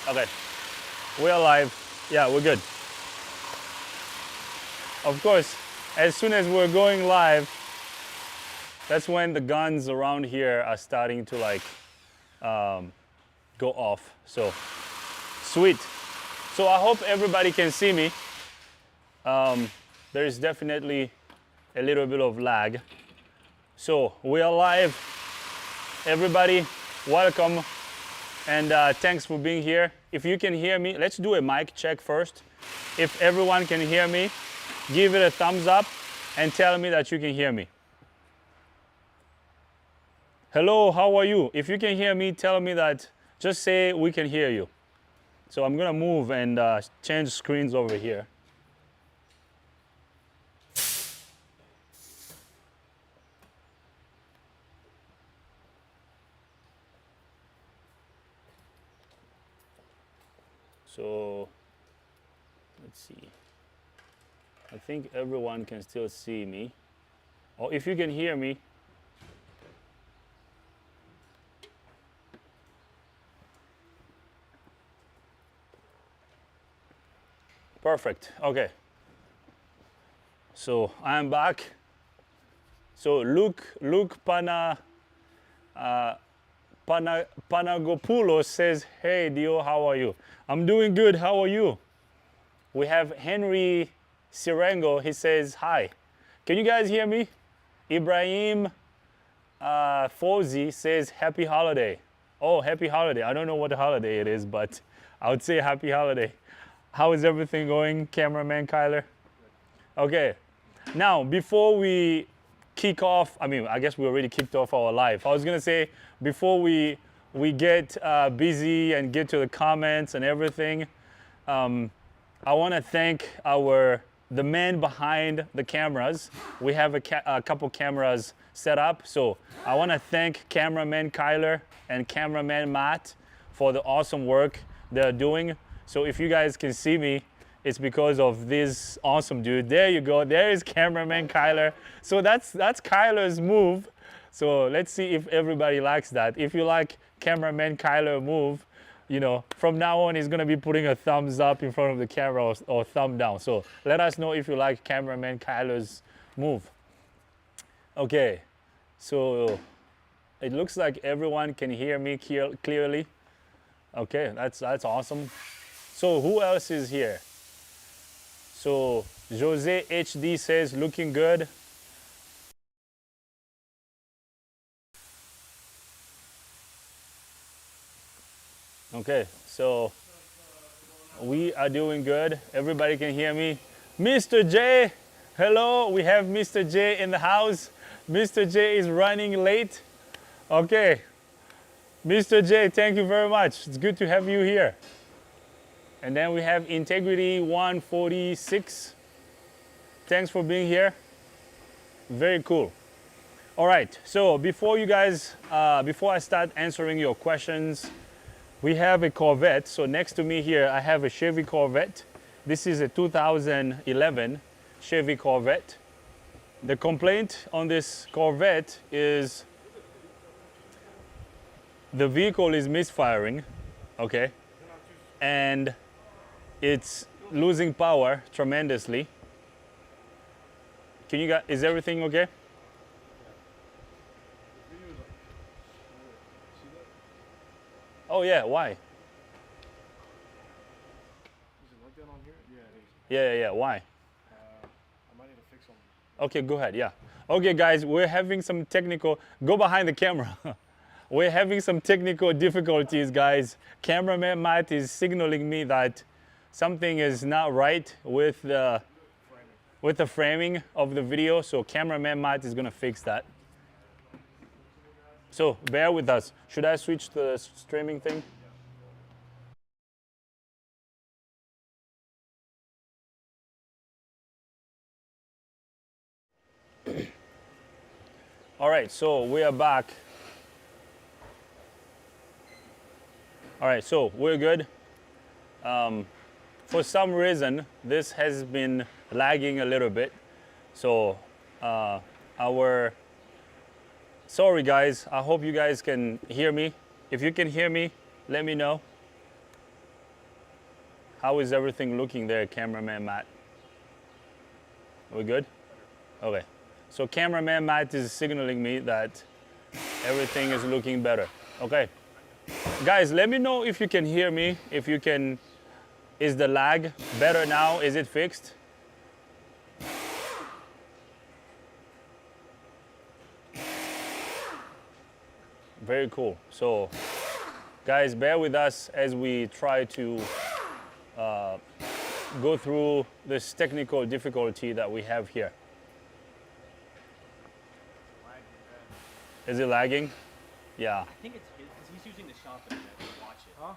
Okay, we're live. Yeah, we're good. Of course, as soon as we're going live, that's when the guns around here are starting to like go off. So, sweet. So I hope everybody can see me. There is definitely a little bit of lag. So we are live. Everybody, welcome. And thanks for being here. If you can hear me, let's do a mic check first. If everyone can hear me, give it a thumbs up and tell me that you can hear me. Hello, how are you? If you can hear me, tell me that. Just say we can hear you. So I'm gonna move and change screens over here. So let's see. I think everyone can still see me. Or if you can hear me. Perfect. Okay. So I'm back. So Luke Panagopoulos says, "Hey Dio, how are you?" I'm doing good. How are you? We have Henry Sirengo. He says, "Hi." Can you guys hear me? Ibrahim Fauzi says, "Happy holiday." Oh, happy holiday. I don't know what holiday it is, but I would say happy holiday. How is everything going, cameraman Kyler? Okay. Now, before we kick off, I guess we already kicked off our live. I was gonna say, before we get busy and get to the comments and everything, I want to thank the man behind the cameras. We have a couple cameras set up, so I want to thank cameraman Kyler and cameraman Matt for the awesome work they're doing. So if you guys can see me, it's because of this awesome dude. There you go. There is cameraman Kyler. So that's Kyler's move. So let's see if everybody likes that. If you like cameraman Kyler move, you know, from now on he's gonna be putting a thumbs up in front of the camera or thumb down. So let us know if you like cameraman Kyler's move. Okay, so it looks like everyone can hear me clearly. Okay, that's awesome. So who else is here? So Jose HD says, looking good. Okay, so we are doing good. Everybody can hear me. Mr. J, hello. We have Mr. J in the house. Mr. J is running late. Okay. Mr. J, thank you very much. It's good to have you here. And then we have Integrity 146. Thanks for being here. Very cool. All right, so before I start answering your questions, we have a Corvette. So next to me here, I have a Chevy Corvette. This is a 2011 Chevy Corvette. The complaint on this Corvette is the vehicle is misfiring, okay? And it's losing power tremendously. Is everything okay? Oh yeah, why? Is it like that on here? Yeah, it is. Yeah, why? I might need to fix them. Okay, go ahead, yeah. Okay guys, we're having some technical, go behind the camera. We're having some technical difficulties, guys. Cameraman Matt is signaling me that something is not right with the framing of the video, so cameraman Matt is gonna fix that. So bear with us. Should I switch the streaming thing? All right, so we are back. All right, so we're good. For some reason, this has been lagging a little bit. So sorry guys, I hope you guys can hear me. If you can hear me, let me know. How is everything looking there, cameraman Matt? Are we good? Okay. So cameraman Matt is signaling me that everything is looking better. Okay. Guys, let me know if you can hear me, if you can. Is the lag better now? Is it fixed? Very cool. So, guys, bear with us as we try to go through this technical difficulty that we have here. Is it lagging? Yeah. I think it's his, because he's using the shop internet to watch it. Huh?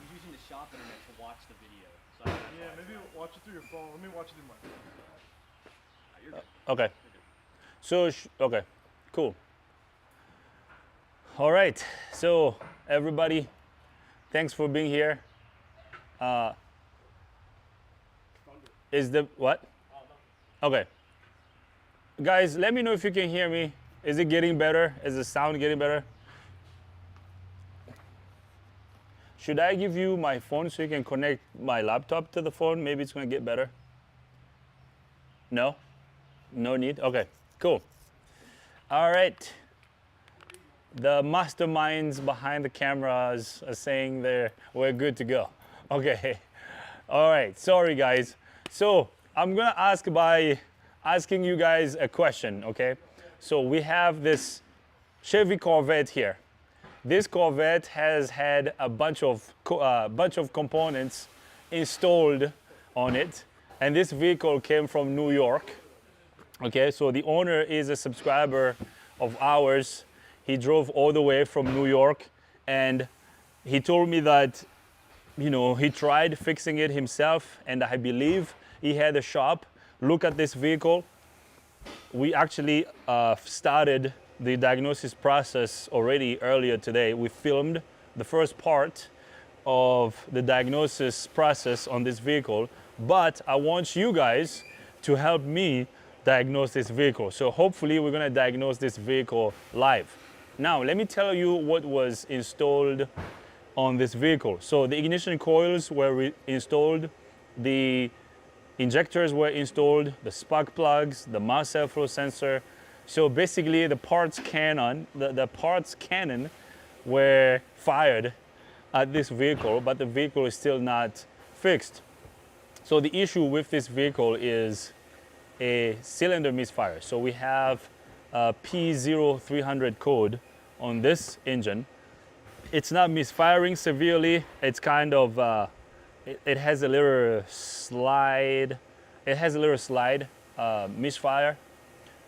He's using the shop internet to watch the video. So I think that's Yeah, why it's maybe lagging. watch it through your phone. Let me watch it in my phone. You're good. Okay. So, okay, cool. All right. So, everybody, thanks for being here. Is the what? Okay. Guys, let me know if you can hear me. Is it getting better? Is the sound getting better? Should I give you my phone so you can connect my laptop to the phone? Maybe it's going to get better. No? No need? Okay, cool. All right. The masterminds behind the cameras are saying we're good to go. Okay. All right. Sorry, guys. So I'm going to ask by asking you guys a question, okay? So we have this Chevy Corvette here. This Corvette has had a bunch of components installed on it, and this vehicle came from New York. Okay, so the owner is a subscriber of ours. He drove all the way from New York, and he told me that, you know, he tried fixing it himself, and I believe he had a shop look at this vehicle. We actually started the diagnosis process already earlier today. We filmed the first part of the diagnosis process on this vehicle, but I want you guys to help me diagnose this vehicle. So hopefully we're gonna diagnose this vehicle live. Now, let me tell you what was installed on this vehicle. So the ignition coils were installed, the injectors were installed, the spark plugs, the mass airflow sensor. So basically the parts cannon were fired at this vehicle, but the vehicle is still not fixed. So the issue with this vehicle is a cylinder misfire. So we have a P0300 code on this engine. It's not misfiring severely. It's kind of, it has a little slide. It has a little slide misfire.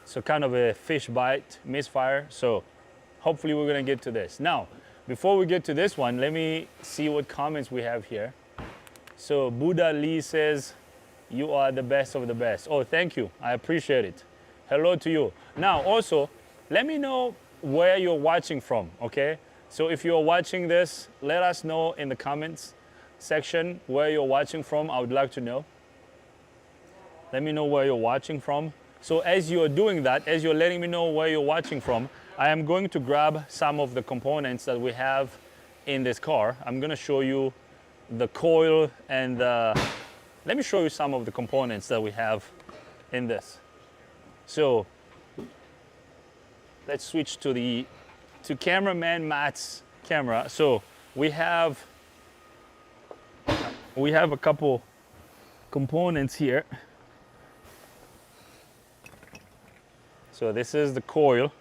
So kind of a fish bite misfire. So hopefully we're gonna get to this. Now, before we get to this one, let me see what comments we have here. So Buddha Lee says, you are the best of the best. Oh, thank you. I appreciate it. Hello to you. Now, also, let me know where you're watching from, okay? So if you're watching this, let us know in the comments section where you're watching from. I would like to know. Let me know where you're watching from. So as you're doing that, as you're letting me know where you're watching from, I am going to grab some of the components that we have in this car. I'm gonna show you the coil and let me show you some of the components that we have in this. So let's switch to cameraman Matt's camera. So we have a couple components here. So this is the coil.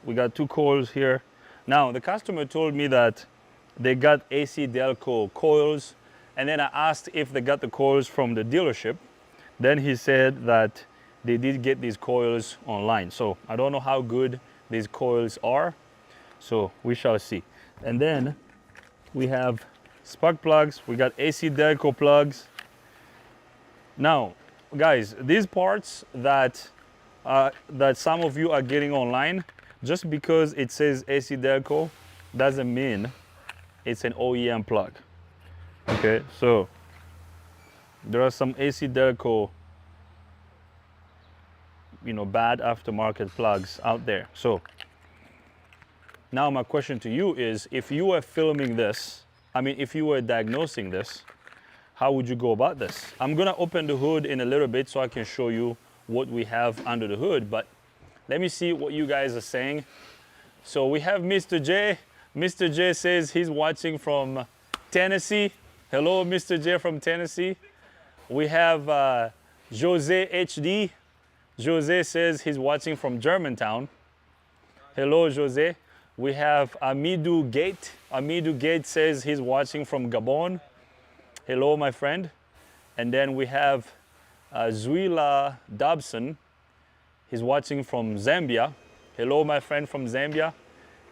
We got two coils here. Now the customer told me that they got AC Delco coils, and then I asked if they got the coils from the dealership. Then he said that they did get these coils online. So I don't know how good these coils are. So we shall see. And then we have spark plugs. We got AC Delco plugs. Now, guys, these parts that some of you are getting online, just because it says AC Delco doesn't mean it's an OEM plug. Okay, so there are some AC Delco, you know, bad aftermarket plugs out there. So now my question to you is, if you were filming this, if you were diagnosing this, how would you go about this? I'm gonna open the hood in a little bit so I can show you what we have under the hood, but let me see what you guys are saying. So we have Mr. J. Mr. J says he's watching from Tennessee. Hello, Mr. J from Tennessee. We have Jose HD. Jose says he's watching from Germantown. Hello, Jose. We have Amidou Gate. Amidou Gate says he's watching from Gabon. Hello, my friend. And then we have Zuila Dobson. He's watching from Zambia. Hello, my friend from Zambia.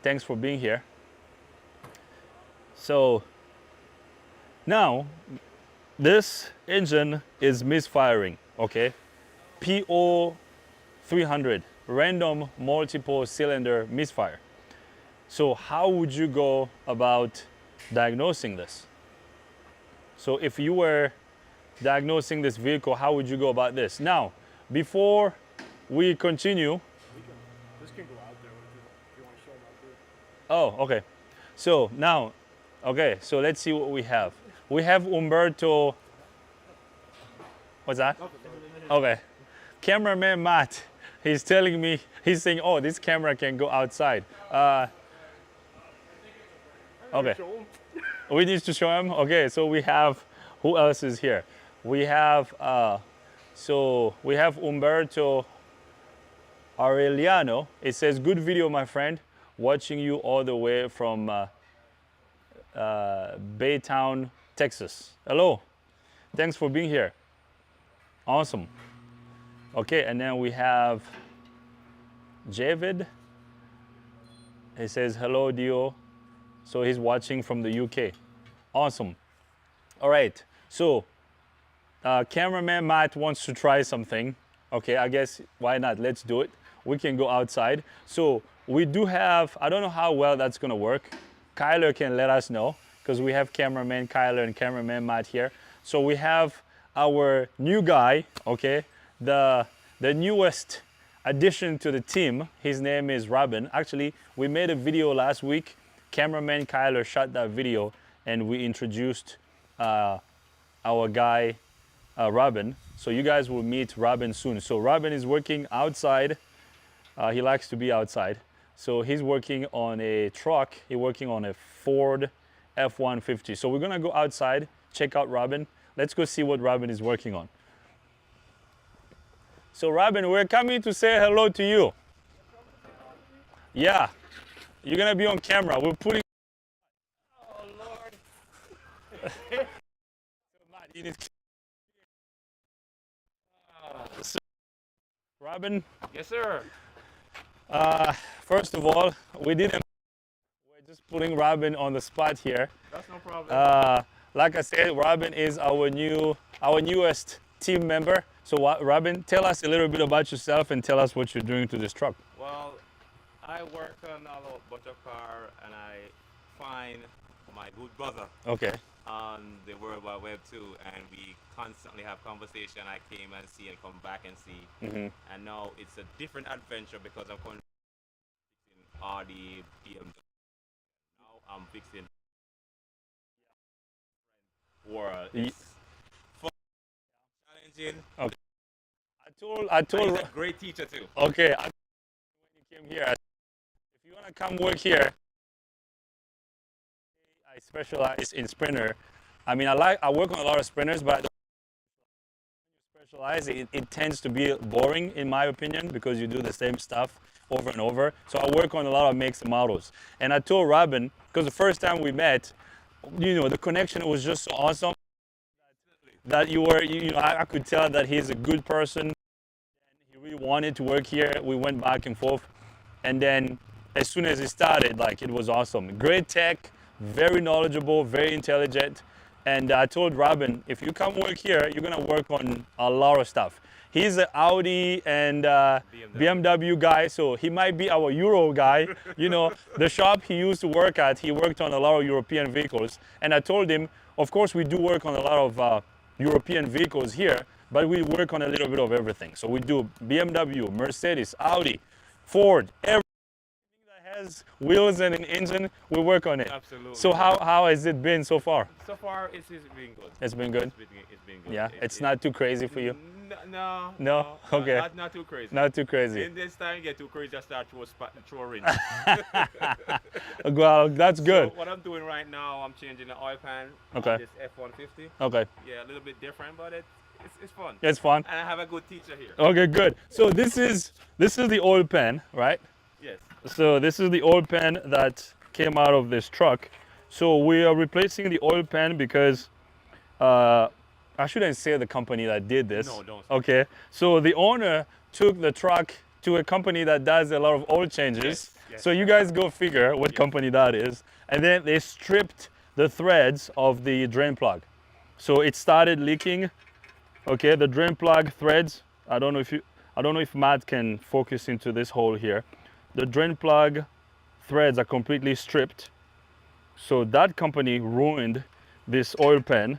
Thanks for being here. So now this engine is misfiring, okay? PO 300, random multiple cylinder misfire. So how would you go about diagnosing this? So if you were diagnosing this vehicle, how would you go about this? Now, before we continue. This can go out there if you want to show them out there. Oh, okay. So now, okay, so let's see what we have. We have Umberto. What's that? Okay. Cameraman Matt, he's telling me, he's saying, oh, this camera can go outside. Okay. We need to show him? Okay, so we have, who else is here? We have, we have Umberto Aureliano. It says, good video, my friend. Watching you all the way from Baytown, Texas. Hello. Thanks for being here. Awesome. Okay, and then we have Javid. He says, hello, Dio. So he's watching from the UK. Awesome. All right, so cameraman Matt wants to try something. Okay, I guess why not? Let's do it. We can go outside. So we do have, I don't know how well that's gonna work. Kyler can let us know because we have cameraman Kyler and cameraman Matt here. So we have our new guy, okay? The newest addition to the team. His name is Robin. Actually, we made a video last week. Cameraman Kyler shot that video and we introduced our guy, Robin. So you guys will meet Robin soon. So Robin is working outside. He likes to be outside. So he's working on a truck. He's working on a Ford F-150. So we're gonna go outside, check out Robin. Let's go see what Robin is working on. So Robin, we're coming to say hello to you. Yeah, you're gonna be on camera. We're putting. Oh Lord. So, Robin. Yes, sir. First of all, we didn't. We're just putting Robin on the spot here. That's no problem. Like I said, Robin is our newest team member. So Robin, tell us a little bit about yourself and tell us what you're doing to this truck. Well, I work on a bunch of car and I find my good brother Okay. on the World Wide Web too, and we constantly have conversation. I came and see and come back and see, and now it's a different adventure because I'm fixing Audi, BMW. Now I'm fixing world. It's fun, challenging. Okay. I told. He's a great teacher too. Okay. When you came here, if you wanna come work here, I specialize in Sprinter. I mean, I work on a lot of Sprinters, but I don't specialize. It tends to be boring in my opinion because you do the same stuff over and over. So I work on a lot of makes and models. And I told Robin, because the first time we met, you know, the connection was just so awesome that I could tell that he's a good person and he really wanted to work here. We went back and forth, and then as soon as it started, like, it was awesome. Great tech, very knowledgeable, very intelligent. And I told Robin, if you come work here, you're gonna work on a lot of stuff. He's an Audi and BMW guy, so he might be our Euro guy. You know, the shop he used to work at, he worked on a lot of European vehicles. And I told him, of course, we do work on a lot of European vehicles here, but we work on a little bit of everything. So we do BMW, Mercedes, Audi, Ford, everything that has wheels and an engine, we work on it. Absolutely. So how has it been so far? So far, it's been good. It's been good? It's been good. Yeah, it's not too crazy for you? No. No? Okay. Not too crazy. Not too crazy. In this time, you get too crazy, just start throw rinse. Well, that's good. So what I'm doing right now, I'm changing the oil pan. Okay. On this F-150. Okay. Yeah, a little bit different, but it's fun. It's fun. And I have a good teacher here. Okay, good. So this is the oil pan, right? Yes. So this is the oil pan that came out of this truck. So we are replacing the oil pan because I shouldn't say the company that did this. No, don't. Okay. So the owner took the truck to a company that does a lot of oil changes. Yes, yes. So you guys go figure what company that is. And then they stripped the threads of the drain plug. So it started leaking. Okay, the drain plug threads. I don't know if Matt can focus into this hole here. The drain plug threads are completely stripped. So that company ruined this oil pan.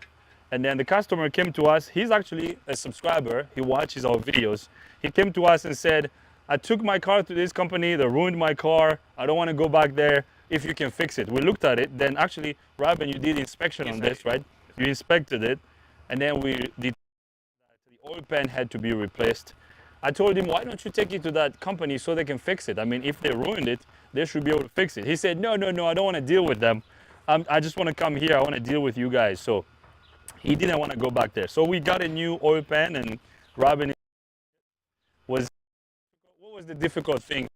And then the customer came to us. He's actually a subscriber. He watches our videos. He came to us and said, I took my car to this company. They ruined my car. I don't want to go back there. If you can fix it. We looked at it. Then actually, Robin, you did inspection on this, right? You inspected it. And then we did. The oil pan had to be replaced. I told him, why don't you take it to that company so they can fix it? I mean, if they ruined it, they should be able to fix it. He said, no, I don't want to deal with them. I just want to come here. I want to deal with you guys. So he didn't want to go back there. So we got a new oil pan, and Robin what was the difficult thing?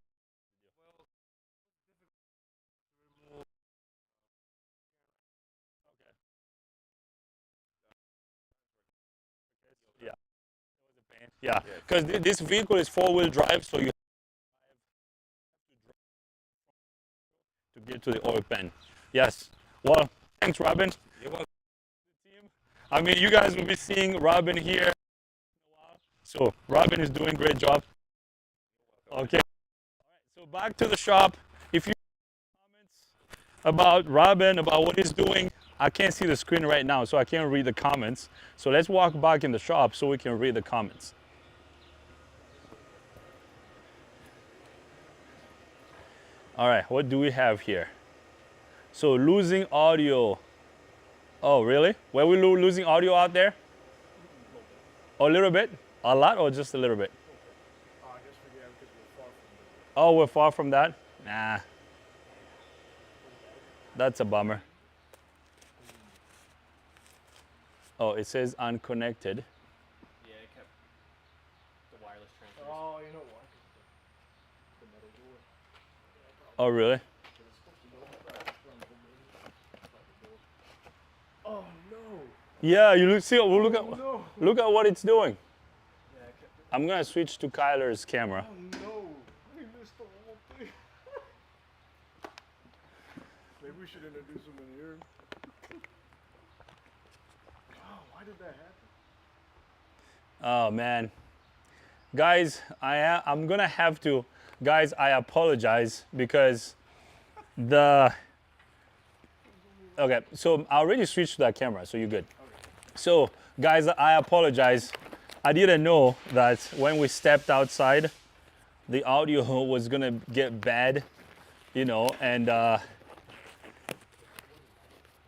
Yeah, because this vehicle is 4-wheel drive, so you have to get to the oil pan. Yes. Well, thanks, Robin. You're welcome. I mean, you guys will be seeing Robin here. So Robin is doing a great job. Okay. All right. So back to the shop. If you have comments about Robin, about what he's doing, I can't see the screen right now, so I can't read the comments. So let's walk back in the shop so we can read the comments. All right, what do we have here? So losing audio. Oh, really? Were we losing audio out there? A little bit? A lot or just a little bit? I guess we have because we're far from it. Oh, we're far from that? Nah. That's a bummer. Oh, it says unconnected. Yeah, it kept the wireless transfer. Oh, you know what? The metal door. Oh, really? Oh no! Yeah, you look, see, look no. look at what it's doing. Yeah, it kept it. I'm gonna switch to Kyler's camera. Oh no! We missed the whole thing. Maybe we should introduce him in here. Oh, why did that happen? Oh man, guys, I'm gonna have to, guys, I apologize because okay, so I already switched to that camera, so you're good. So guys, I apologize. I didn't know that when we stepped outside, the audio was gonna get bad, you know, and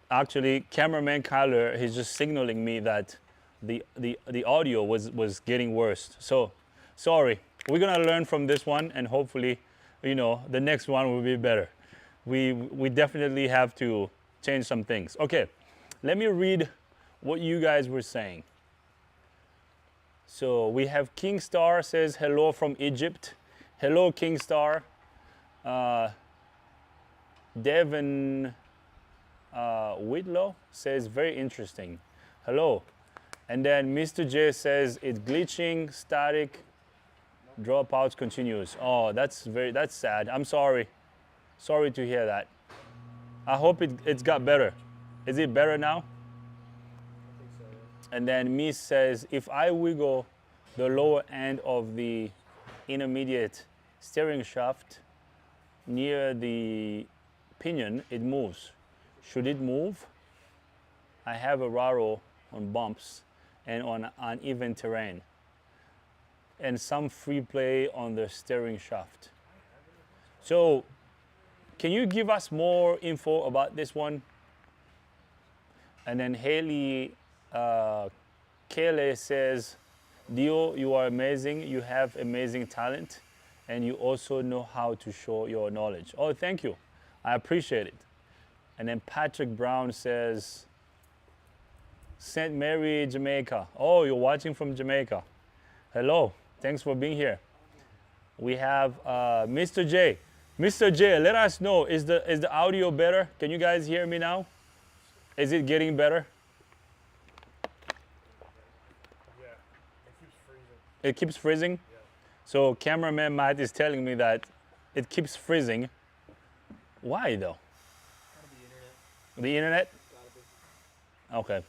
actually, cameraman Kyler, he's just signaling me that the audio was getting worse. So sorry. We're gonna learn from this one, and hopefully, you know, the next one will be better. We definitely have to change some things. Okay, let me read what you guys were saying. So we have Kingstar says hello from Egypt. Hello, Kingstar. Devin Whitlow says very interesting. Hello. And then Mr. J says it's glitching, static, dropouts continues. Oh, that's sad. I'm sorry. Sorry to hear that. I hope it's got better. Is it better now? And then Miss says, if I wiggle the lower end of the intermediate steering shaft near the pinion, it moves. Should it move? I have a Raro on bumps and on uneven terrain, and some free play on the steering shaft. So can you give us more info about this one? And then Haley Kele says, Dio, you are amazing. You have amazing talent, and you also know how to show your knowledge. Oh, thank you. I appreciate it. And then Patrick Brown says, St. Mary, Jamaica. Oh, you're watching from Jamaica. Hello. Thanks for being here. We have Mr. J. Mr. J, let us know, is the audio better? Can you guys hear me now? Is it getting better? Yeah, it keeps freezing. It keeps freezing? Yeah. So cameraman Matt is telling me that it keeps freezing. Why though? The internet? Okay.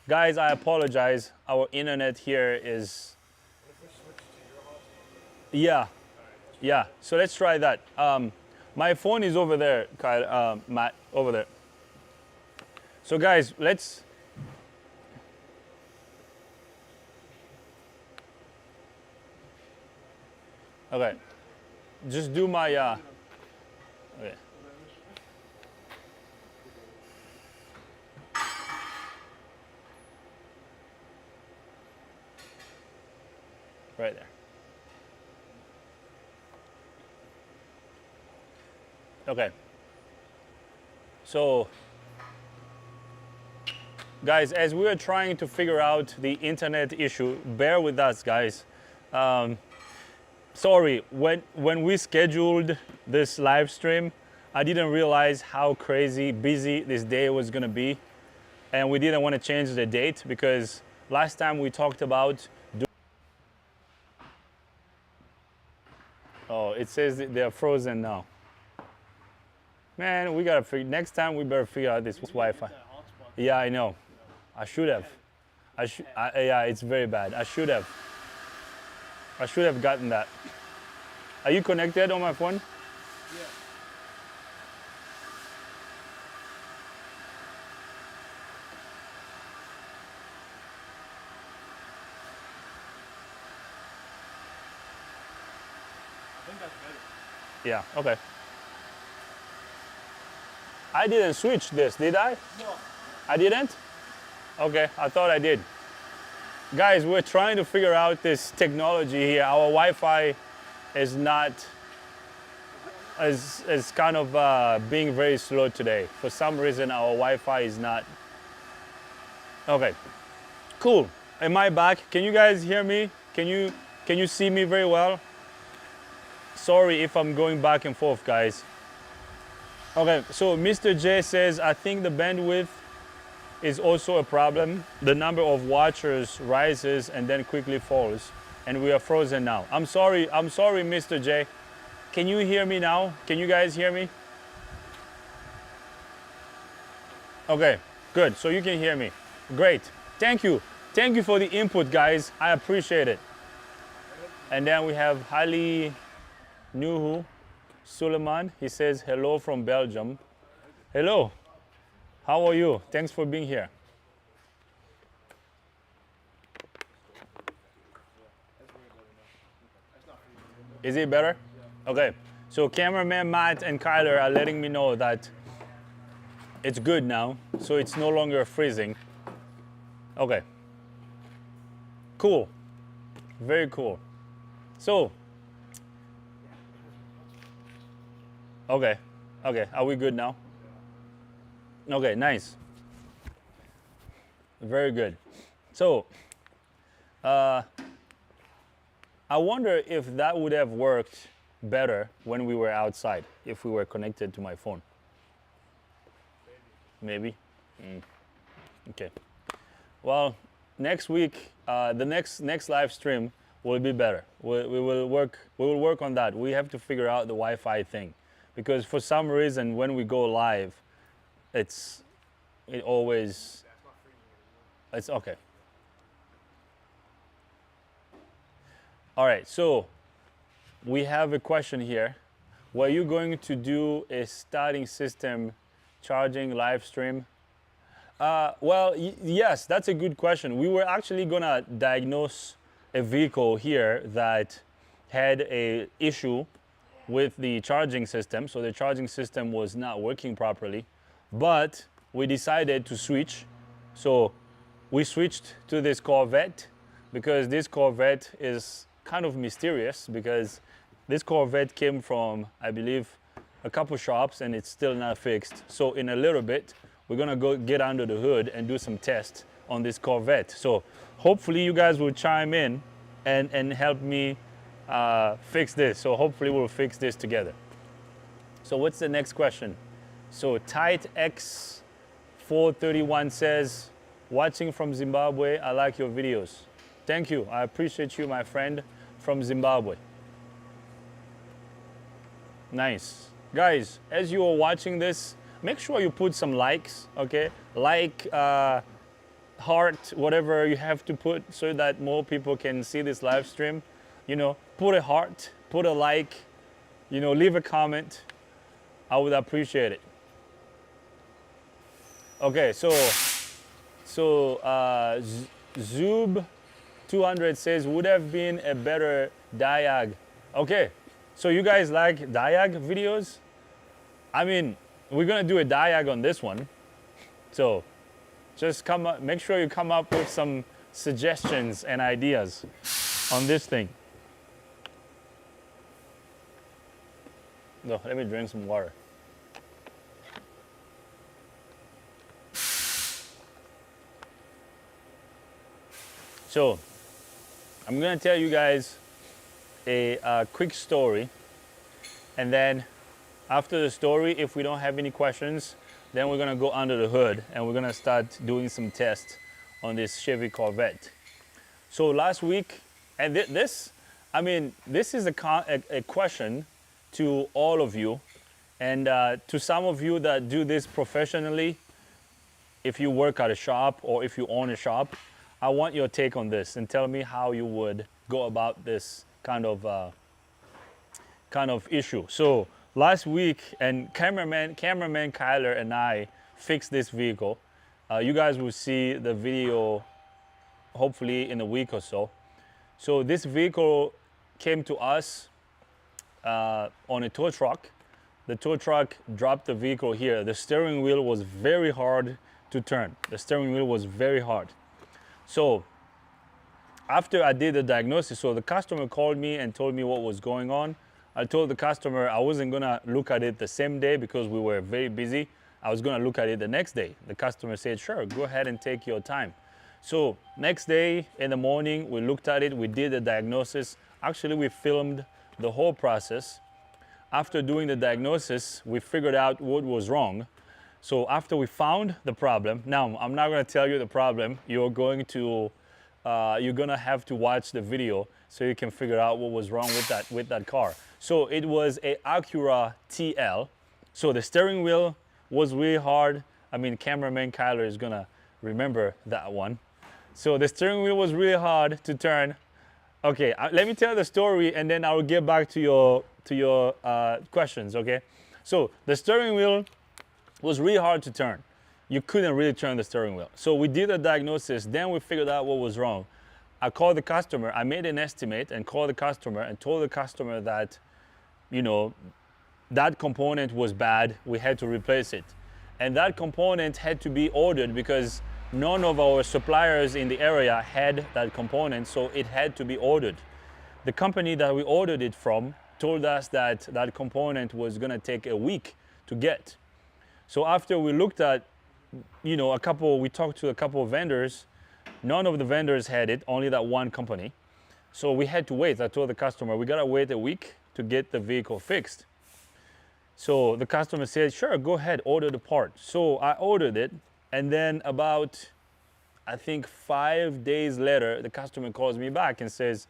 Guys, I apologize. Our internet here is... Yeah. Yeah, so let's try that. My phone is over there, Kyle, Matt, over there. So guys, let's... Okay. Just do my... Okay. Right there. Okay. So, guys, as we are trying to figure out the internet issue, bear with us, guys. Sorry, when we scheduled this live stream, I didn't realize how crazy busy this day was gonna be. And we didn't want to change the date because last time we talked about... Oh, it says that they're frozen now. Man, we gotta figure, next time we better figure out this Wi-Fi. Yeah, I know. I should have. Yeah, it's very bad. I should have gotten that. Are you connected on my phone? Yeah. I think that's better. Yeah, okay. I didn't switch this, did I? No. I didn't? Okay, I thought I did. Guys, we're trying to figure out this technology here. Our Wi-Fi is not, is kind of being very slow today. For some reason, our Wi-Fi is not. Okay, cool. Am I back? Can you guys hear me? Can you see me very well? Sorry if I'm going back and forth, guys. Okay, so Mr. J says, I think the bandwidth is also a problem. The number of watchers rises and then quickly falls, and we are frozen now. I'm sorry, Mr. J. Can you hear me now? Can you guys hear me? Okay, good, so you can hear me. Great, thank you. Thank you for the input, guys. I appreciate it. And then we have Hali Nuhu Suleiman. He says, hello from Belgium. Hello. How are you? Thanks for being here. Is it better? Okay. So cameraman Matt and Kyler are letting me know that it's good now. So it's no longer freezing. Okay. Cool. Very cool. So, okay. Okay. Are we good now? Okay, nice. Very good. So, I wonder if that would have worked better when we were outside, if we were connected to my phone. Maybe? Okay. Well, next week, the next live stream will be better. We will work on that. We have to figure out the Wi-Fi thing, because for some reason when we go live, it's okay. All right, so we have a question here. Were you going to do a starting system charging live stream? Well, yes, that's a good question. We were actually gonna diagnose a vehicle here that had a issue with the charging system. So the charging system was not working properly, but we decided to switch. So we switched to this Corvette because this Corvette is kind of mysterious, because this Corvette came from, I believe, a couple shops and it's still not fixed. So in a little bit, we're gonna go get under the hood and do some tests on this Corvette. So hopefully you guys will chime in and help me fix this. So hopefully we'll fix this together. So what's the next question? So Tight X431 says, watching from Zimbabwe, I like your videos. Thank you, I appreciate you, my friend from Zimbabwe. Nice. Guys, as you are watching this, make sure you put some likes, okay? Like, heart, whatever you have to put so that more people can see this live stream. You know, put a heart, put a like, you know, leave a comment. I would appreciate it. Okay, so Zoob200 says, would have been a better diag. Okay, so you guys like diag videos? I mean, we're gonna do a diag on this one. So just come up, make sure you come up with some suggestions and ideas on this thing. No, let me drink some water. So I'm gonna tell you guys a quick story, and then after the story, if we don't have any questions, then we're gonna go under the hood and we're gonna start doing some tests on this Chevy Corvette. So last week, and this is a question to all of you, and to some of you that do this professionally, if you work at a shop or if you own a shop, I want your take on this and tell me how you would go about this kind of issue. So last week, and cameraman Kyler and I fixed this vehicle. You guys will see the video hopefully in a week or so. So this vehicle came to us on a tow truck. The tow truck dropped the vehicle here. The steering wheel was very hard to turn. The steering wheel was very hard. So after I did the diagnosis, so the customer called me and told me what was going on. I told the customer I wasn't gonna look at it the same day because we were very busy. I was gonna look at it the next day. The customer said, sure, go ahead and take your time. So next day in the morning, we looked at it, we did the diagnosis. Actually, we filmed the whole process. After doing the diagnosis, we figured out what was wrong. So after we found the problem, now I'm not gonna tell you the problem, you're gonna have to watch the video so you can figure out what was wrong with that car. So it was a Acura TL. So the steering wheel was really hard. I mean, cameraman Kyler is gonna remember that one. So the steering wheel was really hard to turn. Okay, let me tell the story and then I will get back to your questions, okay? So the steering wheel was really hard to turn. You couldn't really turn the steering wheel. So we did a diagnosis, then we figured out what was wrong. I called the customer, I made an estimate and called the customer and told the customer that, you know, that component was bad, we had to replace it. And that component had to be ordered because none of our suppliers in the area had that component, so it had to be ordered. The company that we ordered it from told us that that component was gonna take a week to get. So after we looked at, you know, we talked to a couple of vendors, none of the vendors had it, only that one company. So we had to wait. I told the customer, we gotta wait a week to get the vehicle fixed. So the customer said, sure, go ahead, order the part. So I ordered it, and then about, I think 5 days later, the customer calls me back and says,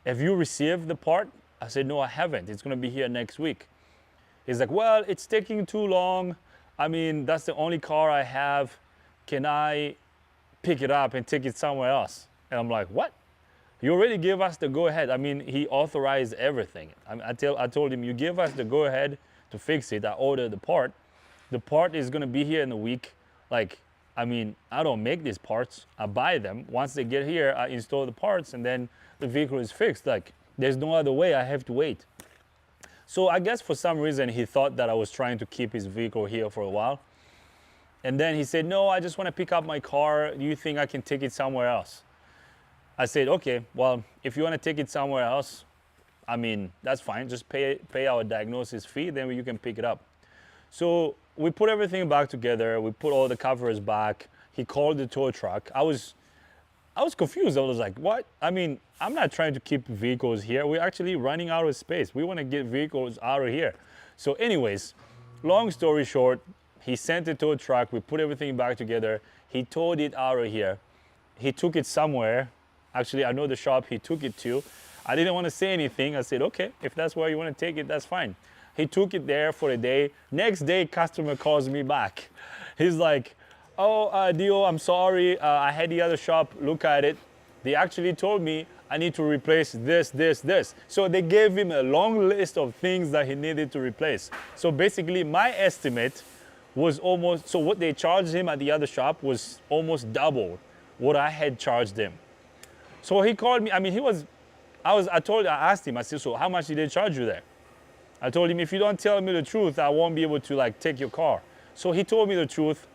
have you received the part? I said, no, I haven't. It's gonna be here next week. He's like, well, it's taking too long. I mean, that's the only car I have. Can I pick it up and take it somewhere else? And I'm like, what? You already gave us the go ahead. I mean, he authorized everything. I told him, you give us the go ahead to fix it. I ordered the part. The part is gonna be here in a week. Like, I mean, I don't make these parts. I buy them. Once they get here, I install the parts and then the vehicle is fixed. Like, there's no other way. I have to wait. So I guess for some reason he thought that I was trying to keep his vehicle here for a while. And then he said, no, I just want to pick up my car. Do you think I can take it somewhere else? I said, okay, well, if you want to take it somewhere else, I mean, that's fine. Just pay our diagnosis fee, then you can pick it up. So we put everything back together. We put all the covers back. He called the tow truck. I was confused. I was like, what? I mean, I'm not trying to keep vehicles here. We're actually running out of space. We want to get vehicles out of here. So anyways, long story short, he sent the tow truck. We put everything back together. He towed it out of here. He took it somewhere. Actually, I know the shop he took it to. I didn't want to say anything. I said, okay, if that's where you want to take it, that's fine. He took it there for a day. Next day, customer calls me back. He's like, oh, Dio, I'm sorry. I had the other shop look at it. They actually told me I need to replace this, this, this. So they gave him a long list of things that he needed to replace. So basically, my estimate was almost, so what they charged him at the other shop was almost double what I had charged him. So he called me. I mean, I asked him, I said, so how much did they charge you there? I told him, if you don't tell me the truth, I won't be able to like take your car. So he told me the truth.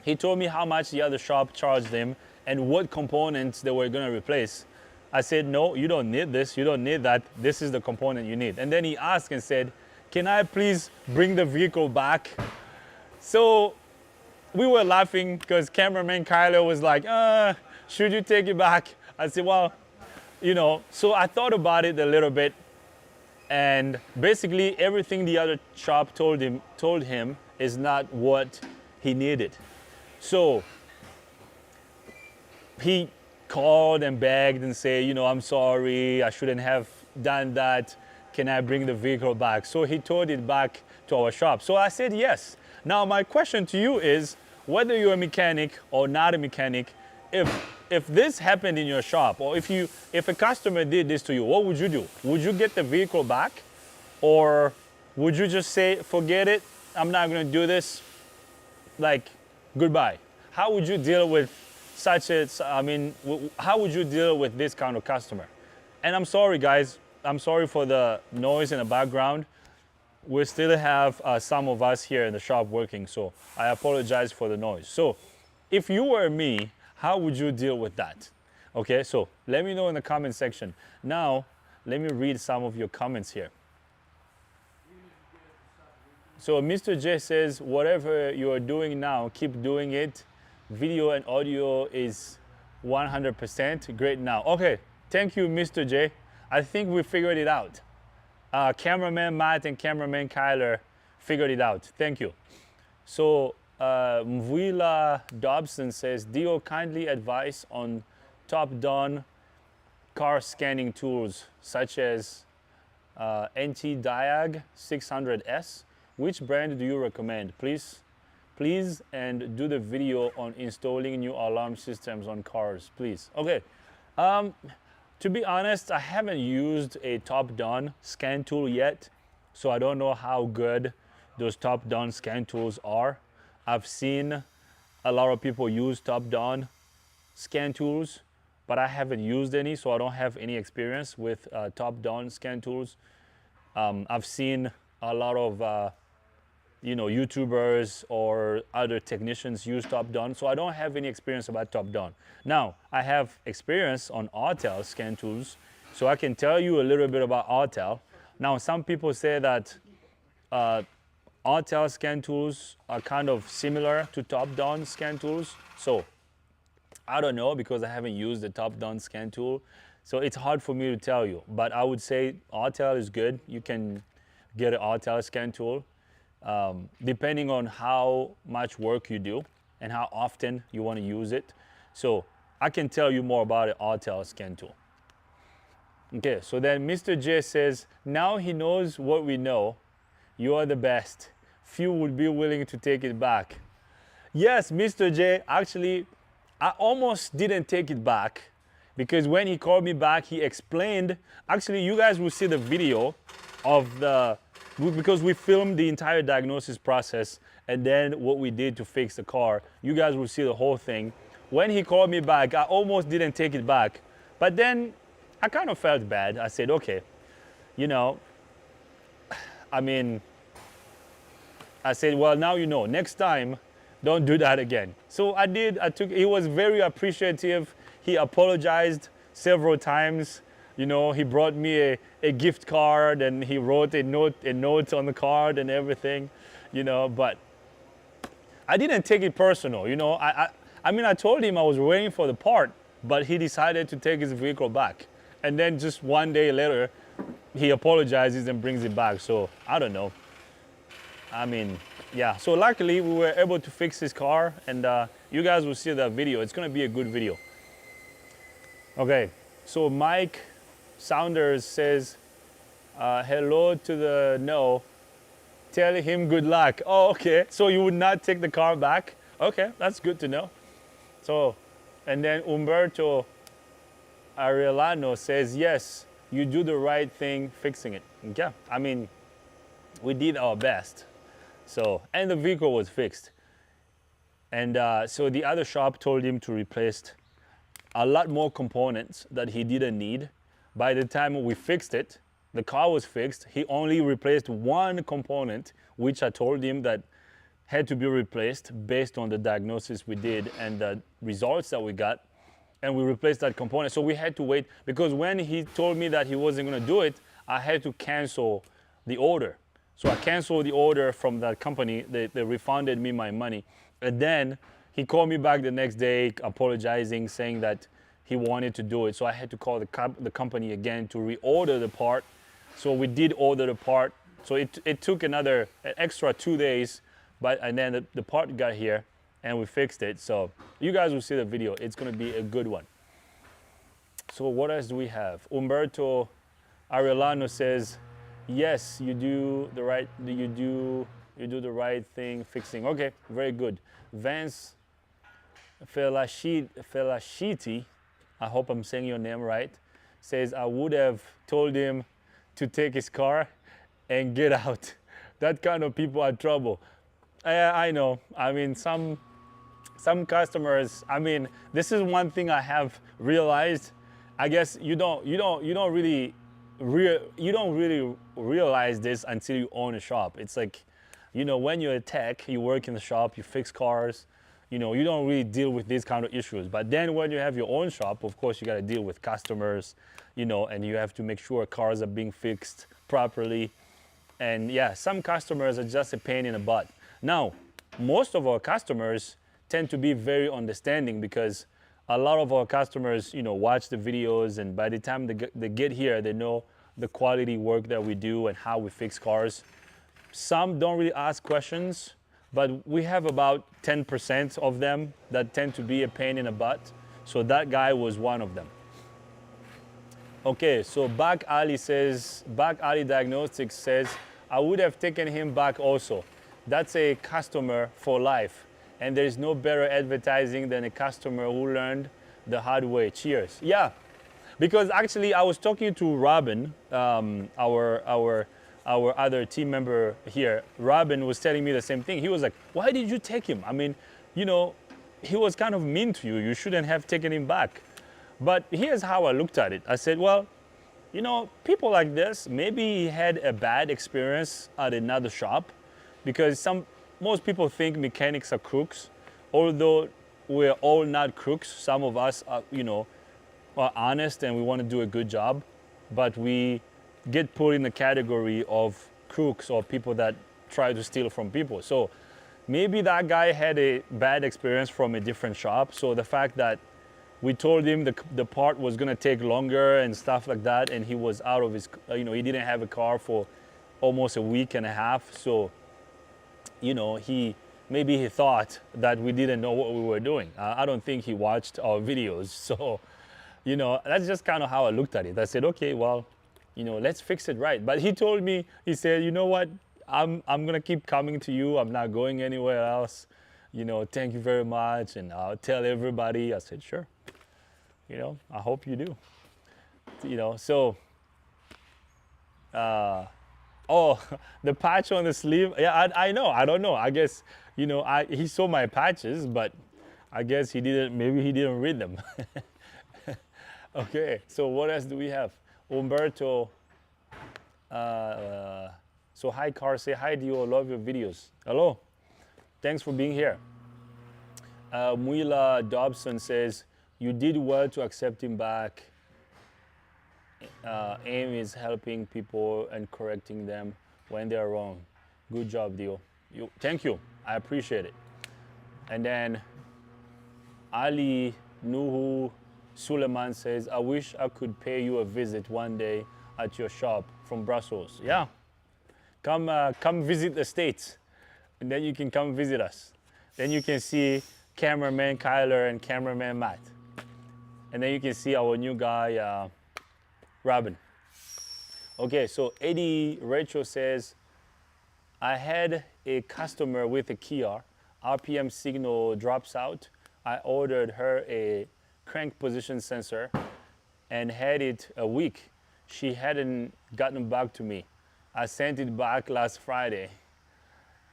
He told me how much the other shop charged him and what components they were going to replace. I said, no, you don't need this. You don't need that. This is the component you need. And then he asked and said, can I please bring the vehicle back? So we were laughing because cameraman Kyler was like, should you take it back? I said, well, you know, so I thought about it a little bit. And basically everything the other shop told him is not what he needed. So he called and begged and said, you know, I'm sorry, I shouldn't have done that. Can I bring the vehicle back? So he towed it back to our shop. So I said yes. Now my question to you is, whether you're a mechanic or not a mechanic, if this happened in your shop, or if a customer did this to you, what would you do? Would you get the vehicle back? Or would you just say, forget it, I'm not gonna do this, like, goodbye? How would you deal with how would you deal with this kind of customer? And I'm sorry, guys, I'm sorry for the noise in the background. We still have some of us here in the shop working, so I apologize for the noise. So if you were me, how would you deal with that? Okay, so let me know in the comment section. Now, let me read some of your comments here. So Mr. J says, whatever you are doing now, keep doing it. Video and audio is 100% great now. Okay, thank you, Mr. J. I think we figured it out. Cameraman Matt and cameraman Kyler figured it out. Thank you. So Mvila Dobson says, Dio, kindly advise on top-down car scanning tools such as NT-Diag 600S. Which brand do you recommend? Please, and do the video on installing new alarm systems on cars, please. Okay. To be honest, I haven't used a top-down scan tool yet, so I don't know how good those top-down scan tools are. I've seen a lot of people use top-down scan tools, but I haven't used any, so I don't have any experience with top-down scan tools. I've seen a lot of YouTubers or other technicians use top-down, so I don't have any experience about top-down. Now, I have experience on Autel scan tools, so I can tell you a little bit about Autel. Now, some people say that Autel scan tools are kind of similar to top-down scan tools, so I don't know because I haven't used the top-down scan tool, so it's hard for me to tell you, but I would say Autel is good. You can get an Autel scan tool. Depending on how much work you do and how often you want to use it. So I can tell you more about an Autel scan tool. Okay, so then Mr. J says, now he knows what we know. You are the best. Few would be willing to take it back. Yes, Mr. J, actually, I almost didn't take it back because when he called me back, he explained, actually, you guys will see the video of because we filmed the entire diagnosis process and then what we did to fix the car. You guys will see the whole thing. When he called me back, I almost didn't take it back, but then I kind of felt bad. I said, okay, you know, I mean, I said, well, now you know, next time, don't do that again. So I did, he was very appreciative. He apologized several times. You know, he brought me a gift card and he wrote a note on the card and everything, you know, but I didn't take it personal, you know. I mean, I told him I was waiting for the part, but he decided to take his vehicle back. And then just one day later, he apologizes and brings it back. So I don't know. I mean, yeah. So luckily we were able to fix his car, and you guys will see that video. It's gonna be a good video. Okay, so Mike Saunders says, hello to the no. Tell him good luck. Oh, okay. So you would not take the car back? Okay, that's good to know. So, and then Umberto Arellano says, yes, you do the right thing fixing it. Yeah, I mean, we did our best. So, and the vehicle was fixed. And so the other shop told him to replace a lot more components that he didn't need. By the time we fixed it, the car was fixed. He only replaced one component, which I told him that had to be replaced based on the diagnosis we did and the results that we got. And we replaced that component. So we had to wait, because when he told me that he wasn't gonna do it, I had to cancel the order. So I canceled the order from that company. They refunded me my money. And then he called me back the next day apologizing, saying that he wanted to do it. So I had to call the company again to reorder the part. So we did order the part. So it took an extra 2 days, and then the part got here and we fixed it. So you guys will see the video. It's gonna be a good one. So what else do we have? Umberto Arellano says, yes, you do the right thing fixing. Okay, very good. Vance Felashiti, I hope I'm saying your name right, says, I would have told him to take his car and get out. That kind of people are trouble. I know. I mean, some customers. I mean, this is one thing I have realized. I guess you don't really realize this until you own a shop. It's like, you know, when you're a tech, you work in the shop, you fix cars. You know, you don't really deal with these kind of issues. But then when you have your own shop, of course, you got to deal with customers, you know, and you have to make sure cars are being fixed properly. And yeah, some customers are just a pain in the butt. Now, most of our customers tend to be very understanding, because a lot of our customers, you know, watch the videos, and by the time they get here, they know the quality work that we do and how we fix cars. Some don't really ask questions, but we have about 10% of them that tend to be a pain in the butt. So that guy was one of them. Okay, so Back Ali Diagnostics says, I would have taken him back also. That's a customer for life. And there's no better advertising than a customer who learned the hard way. Cheers. Yeah, because actually I was talking to Robin, our other team member here. Robin was telling me the same thing. He was like, why did you take him? I mean, you know, he was kind of mean to you. You shouldn't have taken him back. But here's how I looked at it. I said, well, you know, people like this, maybe he had a bad experience at another shop, because most people think mechanics are crooks, although we're all not crooks. Some of us are, you know, are honest and we want to do a good job, but we get put in the category of crooks or people that try to steal from people. So maybe that guy had a bad experience from a different shop. So the fact that we told him the part was gonna take longer and stuff like that, and he was out of his, you know, he didn't have a car for almost a week and a half. So, you know, maybe he thought that we didn't know what we were doing. I don't think he watched our videos. So, you know, that's just kind of how I looked at it. I said, okay, well, you know, let's fix it right. But he told me, he said, you know what, I'm gonna keep coming to you. I'm not going anywhere else. You know, thank you very much, and I'll tell everybody. I said, sure. You know, I hope you do. You know, so, oh, the patch on the sleeve. Yeah, I know. I don't know. I guess, you know, he saw my patches, but I guess maybe he didn't read them. Okay, so what else do we have? Umberto. So So hi, Car. Say hi, Dio. Love your videos. Hello. Thanks for being here. Muila Dobson says, you did well to accept him back. Aim is helping people and correcting them when they're wrong. Good job, Dio. Thank you. I appreciate it. And then Ali Nuhu Suleiman says, I wish I could pay you a visit one day at your shop from Brussels. Yeah. Come visit the States. And then you can come visit us. Then you can see cameraman Kyler and cameraman Matt. And then you can see our new guy, Robin. Okay, so Eddie Rachel says, I had a customer with a Kia. RPM signal drops out. I ordered her a crank position sensor and had it a week. She hadn't gotten back to me. I sent it back last Friday,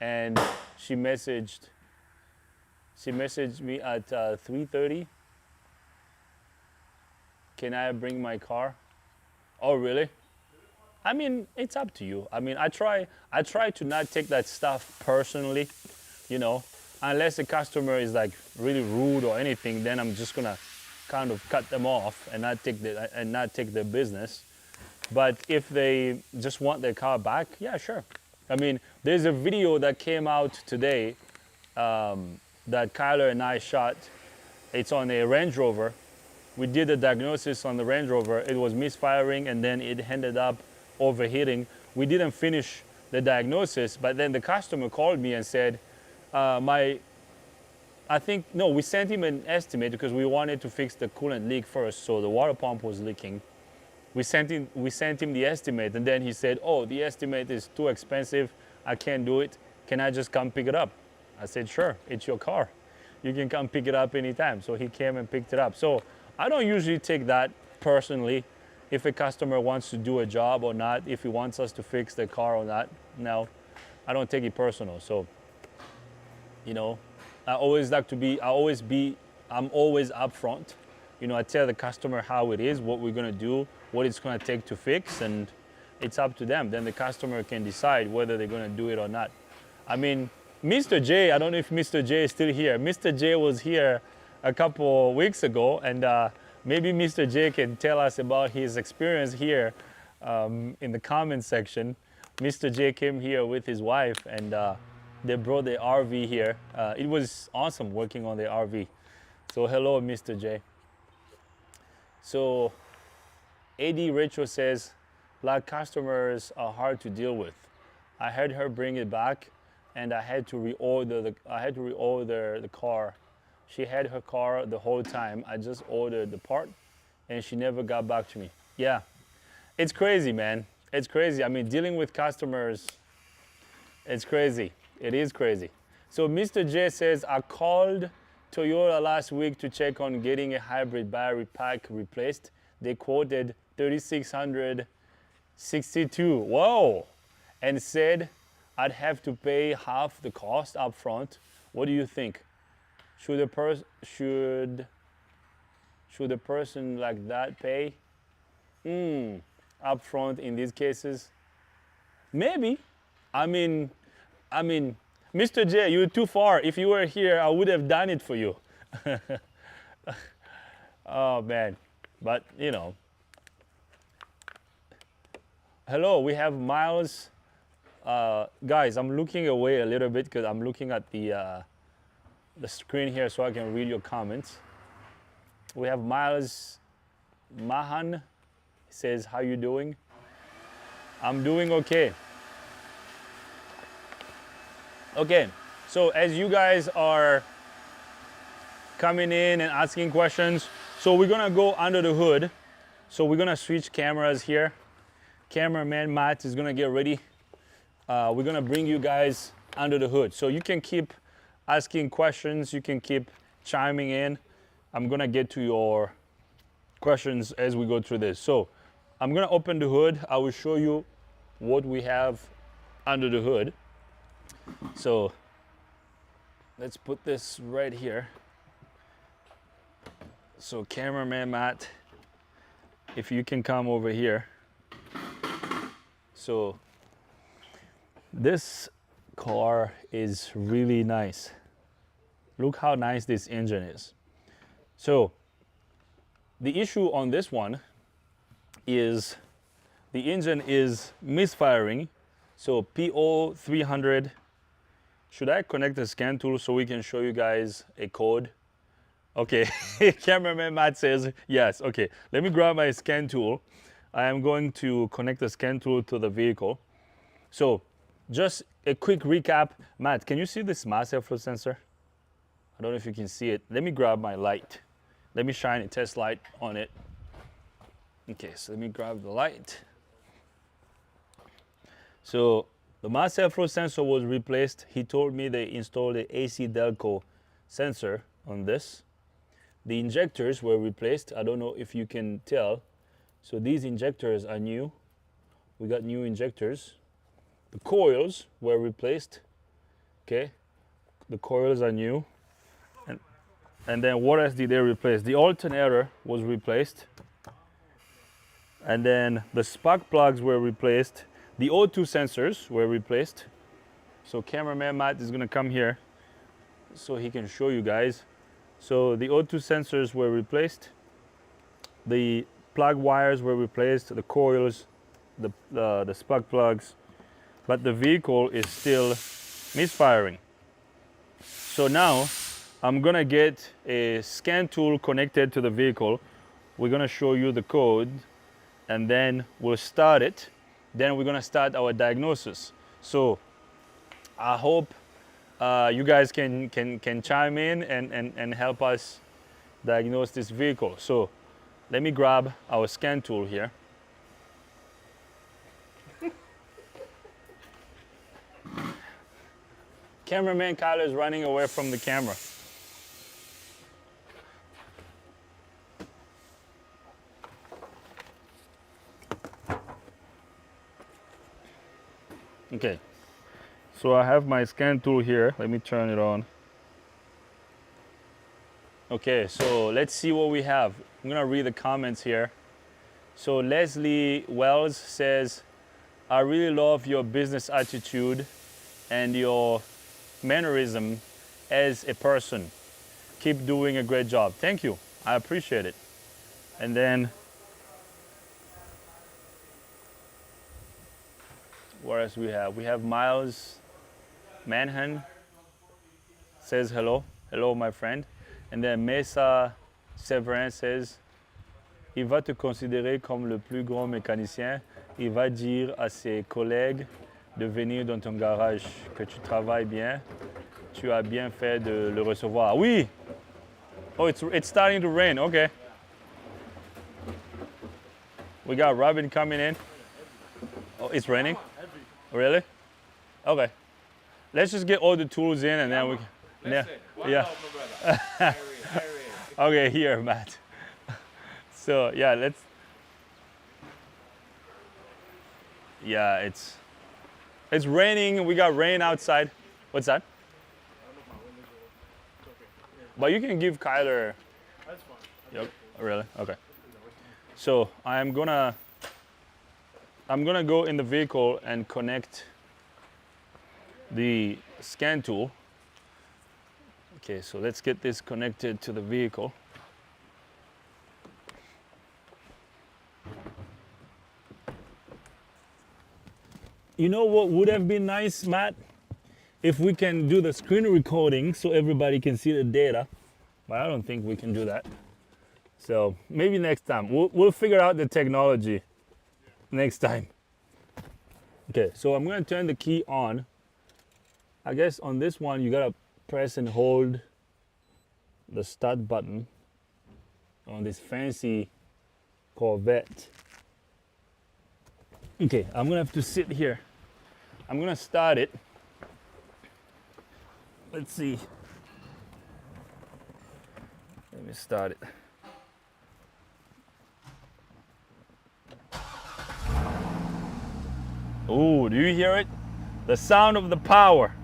and she messaged me at 3:30. Can I bring my car? Oh, really? I mean, it's up to you. I mean, I try to not take that stuff personally, you know, unless the customer is like really rude or anything, then I'm just gonna kind of cut them off and not take their business. But if they just want their car back, yeah, sure. I mean, there's a video that came out today that Kyler and I shot. It's on a Range Rover. We did a diagnosis on the Range Rover. It was misfiring and then it ended up overheating. We didn't finish the diagnosis, but then the customer called me and said, we sent him an estimate because we wanted to fix the coolant leak first, so the water pump was leaking. We sent him the estimate, and then he said, oh, the estimate is too expensive. I can't do it. Can I just come pick it up? I said, sure, it's your car. You can come pick it up anytime. So he came and picked it up. So I don't usually take that personally, if a customer wants to do a job or not, if he wants us to fix the car or not. No, I don't take it personal. So, you know, I'm always upfront. You know, I tell the customer how it is, what we're gonna do, what it's gonna take to fix, and it's up to them. Then the customer can decide whether they're gonna do it or not. I mean, Mr. J, I don't know if Mr. J is still here. Mr. J was here a couple weeks ago, and maybe Mr. J can tell us about his experience here in the comment section. Mr. J came here with his wife, and they brought the RV here. It was awesome working on the RV. So hello, Mr. J. So AD Rachel says, black customers are hard to deal with. I had her bring it back, and I had to reorder the car. She had her car the whole time. I just ordered the part, and she never got back to me. Yeah, it's crazy, man. It's crazy. I mean, dealing with customers, it's crazy. It is crazy. So Mr. J says, I called Toyota last week to check on getting a hybrid battery pack replaced. They quoted $3,662. Whoa! And said I'd have to pay half the cost up front. What do you think? Should a person like that pay up front in these cases? Maybe. I mean, Mr. J, you're too far. If you were here, I would have done it for you. Oh man, but you know. Hello, we have Miles. Guys, I'm looking away a little bit because I'm looking at the screen here so I can read your comments. We have Miles Mahan. He says, how you doing? I'm doing okay. Okay, so as you guys are coming in and asking questions, so we're gonna go under the hood. So we're gonna switch cameras here. Cameraman Matt is gonna get ready. We're gonna bring you guys under the hood. So you can keep asking questions, you can keep chiming in. I'm gonna get to your questions as we go through this. So I'm gonna open the hood. I will show you what we have under the hood. So let's put this right here. So cameraman Matt, if you can come over here. So This car is really nice. Look how nice this engine is. So the issue on this one is the engine is misfiring. So PO 300. Should I connect the scan tool so we can show you guys a code? Okay, cameraman Matt says yes. Okay, let me grab my scan tool. I am going to connect the scan tool to the vehicle. So just a quick recap. Matt, can you see this mass airflow sensor? I don't know if you can see it. Let me grab my light. Let me shine a test light on it. Okay, so let me grab the light. So the mass airflow sensor was replaced. He told me they installed the AC Delco sensor on this. The injectors were replaced. I don't know if you can tell. So these injectors are new. We got new injectors. The coils were replaced. Okay, the coils are new. And then what else did they replace? The alternator was replaced. And then the spark plugs were replaced. The O2 sensors were replaced. So cameraman Matt is gonna come here so he can show you guys. So the O2 sensors were replaced. The plug wires were replaced, the coils, the spark plugs, but the vehicle is still misfiring. So now I'm gonna get a scan tool connected to the vehicle. We're gonna show you the code and then we'll start it. Then we're gonna start our diagnosis. So I hope you guys can chime in and help us diagnose this vehicle. So let me grab our scan tool here. Cameraman Kyler is running away from the camera. Okay, so I have my scan tool here. Let me turn it on. Okay, so let's see what we have. I'm gonna read the comments here. So Leslie Wells says, I really love your business attitude and your mannerism as a person. Keep doing a great job. Thank you, I appreciate it. And then, what else we have? We have Miles Manhan says hello. Hello, my friend. And then Mesa Severin says, il va te considérer comme le plus grand mécanicien. Il va dire à ses collègues de venir dans ton garage, que tu travailles bien. Tu as bien fait de le recevoir. Oui! Oh, it's starting to rain. Okay. We got Robin coming in. Oh, it's raining? Really? Okay. Let's just get all the tools in and then we can. Yeah. Okay, here, Matt. So yeah, let's. Yeah, it's raining. We got rain outside. What's that? But you can give Kyler. That's fine. Yep. Really? Okay. So I'm gonna go in the vehicle and connect the scan tool. Okay, so let's get this connected to the vehicle. You know what would have been nice, Matt? If we can do the screen recording so everybody can see the data. But I don't think we can do that. So maybe next time. We'll figure out the technology next time. Okay, so I'm gonna turn the key on. I guess on this one you gotta press and hold the start button on this fancy Corvette. Okay, I'm gonna have to sit here. I'm gonna start it. Let's see. Let me start it. Oh, do you hear it? The sound of the power.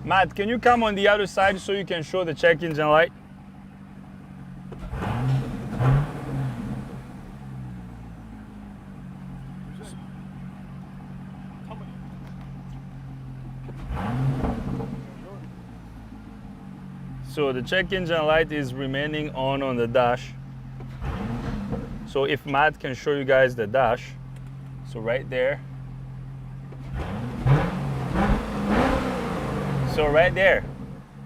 Matt, can you come on the other side so you can show the check engine light? So the check engine light is remaining on the dash. So if Matt can show you guys the dash, so right there. So right there.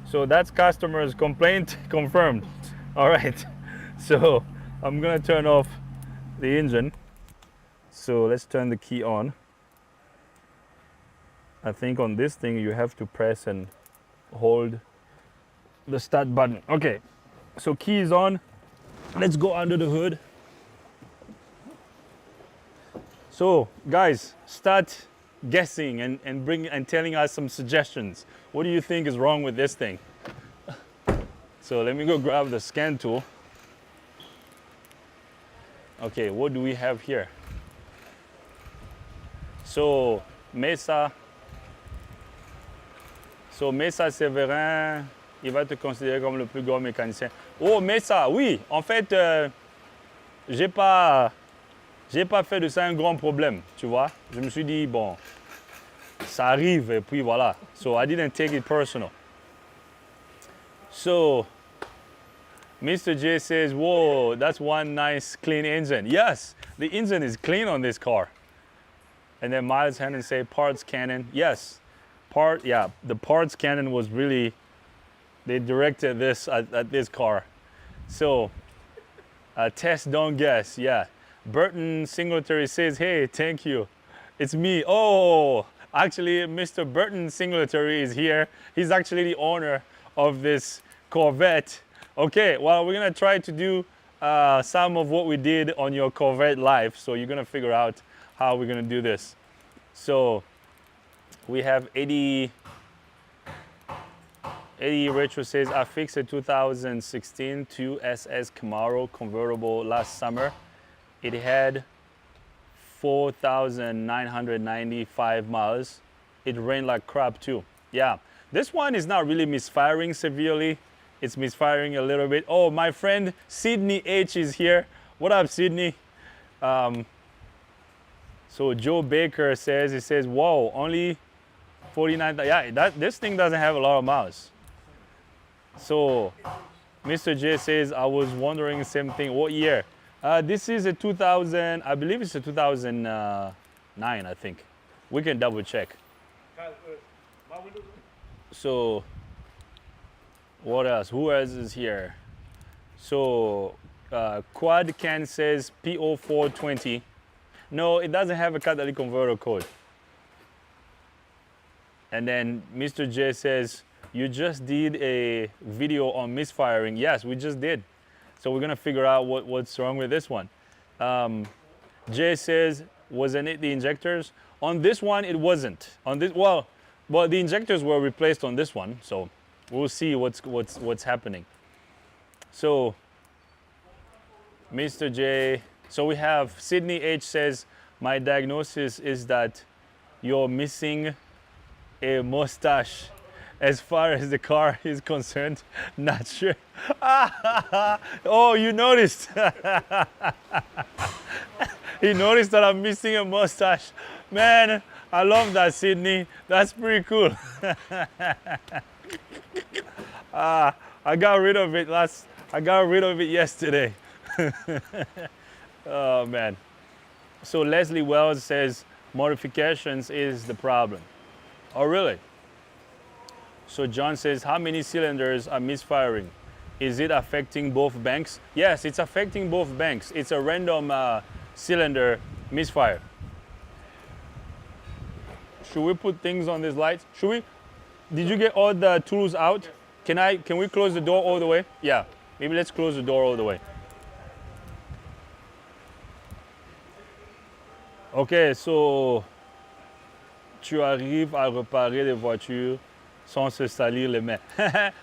So that's customer's complaint confirmed. All right. So I'm gonna turn off the engine. So let's turn the key on. I think on this thing you have to press and hold the start button. Okay, so key is on. Let's go under the hood. So guys, start guessing and telling us some suggestions. What do you think is wrong with this thing? So let me go grab the scan tool. Okay, what do we have here? So Mesa Séverin, il va te considérer comme le plus gros mécanicien. Oh, Mesa, oui, en fait, j'ai pas fait de ça un grand problème, tu vois. Je me suis dit, bon, ça arrive, et puis voilà. So I didn't take it personal. So, Mr. J says, whoa, that's one nice clean engine. Yes, the engine is clean on this car. And then Miles Hannon say, parts cannon. Yes, the parts cannon was really, they directed this at this car. So, test, don't guess, yeah. Burton Singletary says, hey, thank you. It's me. Oh, actually, Mr. Burton Singletary is here. He's actually the owner of this Corvette. Okay, well, we're gonna try to do some of what we did on your Corvette live. So you're gonna figure out how we're gonna do this. So we have 80 Retro says, I fixed a 2016 2SS Camaro convertible last summer. It had 4,995 miles. It ran like crap too. Yeah, this one is not really misfiring severely. It's misfiring a little bit. Oh, my friend Sydney H is here. What up, Sydney? So Joe Baker says, he says, whoa, only 49. Yeah, this thing doesn't have a lot of miles. So Mr. J says, I was wondering the same thing. What year? This is a 2000, I believe it's a 2009, I think. We can double check. So what else? Who else is here? So Quad Can says PO420. No, it doesn't have a catalytic converter code. And then Mr. J says, you just did a video on misfiring. Yes, we just did. So we're gonna figure out what's wrong with this one. Jay says, wasn't it the injectors? On this one, it wasn't. On this, well, the injectors were replaced on this one, so we'll see what's happening. So, Mr. J, so we have Sydney H says, my diagnosis is that you're missing a mustache. As far as the car is concerned, not sure. Oh, you noticed. He noticed that I'm missing a mustache. Man, I love that, Sydney. That's pretty cool. I got rid of it yesterday. Oh, man. So Leslie Wells says, modifications is the problem. Oh, really? So John says, how many cylinders are misfiring? Is it affecting both banks? Yes, it's affecting both banks. It's a random cylinder misfire. Should we put things on these lights? Should we? Did you get all the tools out? Can we close the door all the way? Yeah, maybe let's close the door all the way. Okay, so tu arrives à réparer les voitures sans se salir les mains.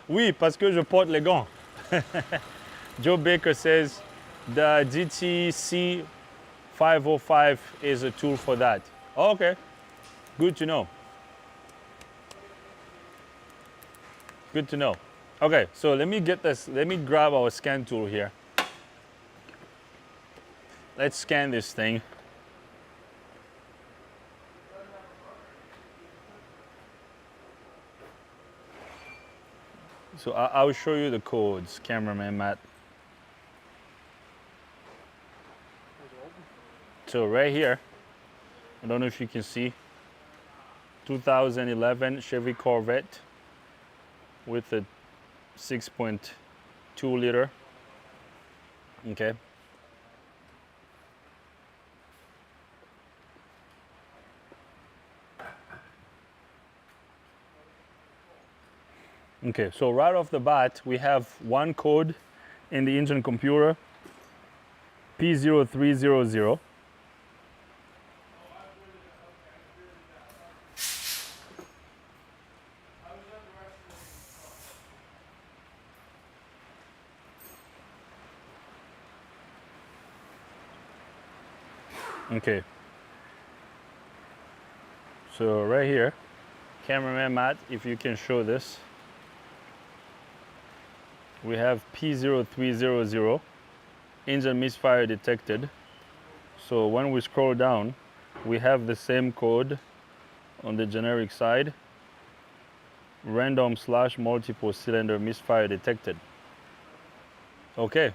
Oui, parce que je porte les gants. Joe Baker says, the DTC 505 is a tool for that. Oh, okay, good to know. good to know. Okay, so let me get this, let me grab our scan tool here. Let's scan this thing. So I'll show you the codes, cameraman Matt. So right here, I don't know if you can see, 2011 Chevy Corvette with a 6.2 liter. Okay. Okay, so right off the bat, we have one code in the engine computer, P0300. Okay, so right here, cameraman Matt, if you can show this, we have P0300, engine misfire detected. So when we scroll down, we have the same code on the generic side, random/multiple cylinder misfire detected. Okay.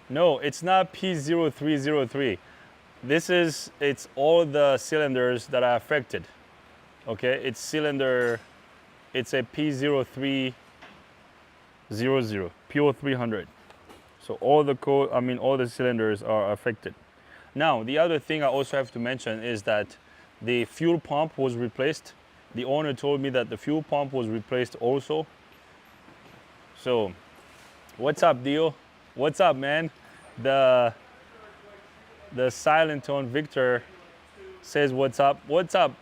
No, it's not P0303. It's all the cylinders that are affected. Okay, it's a P0300, P0300. So all the cylinders are affected. Now, the other thing I also have to mention is that the fuel pump was replaced. The owner told me that the fuel pump was replaced also. So, what's up, Dio? What's up, man? The silent tone Victor says, what's up? What's up?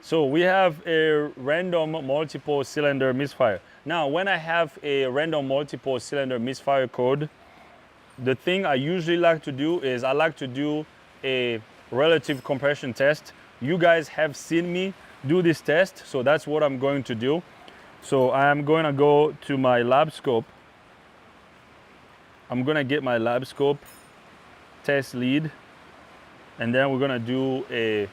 So we have a random multiple cylinder misfire. Now, when I have a random multiple cylinder misfire code, the thing I usually like to do is I like to do a relative compression test. You guys have seen me do this test, so that's what I'm going to do. So I'm going to go to my lab scope. I'm going to get my lab scope test lead, and then we're going to do a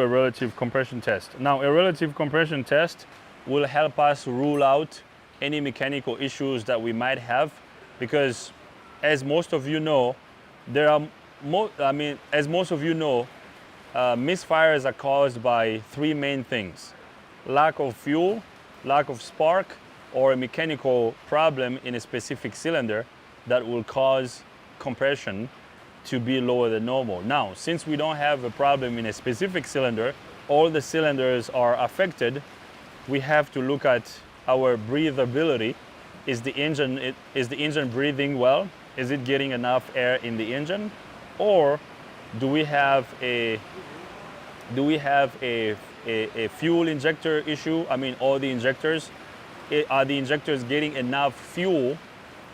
relative compression test. Now, a relative compression test will help us rule out any mechanical issues that we might have, because as most of you know, misfires are caused by three main things: lack of fuel, lack of spark, or a mechanical problem in a specific cylinder that will cause compression to be lower than normal. Now, since we don't have a problem in a specific cylinder, all the cylinders are affected, we have to look at our breathability. Is the engine breathing well? Is it getting enough air in the engine? Or do we have a fuel injector issue? I mean, all the injectors, are the injectors getting enough fuel?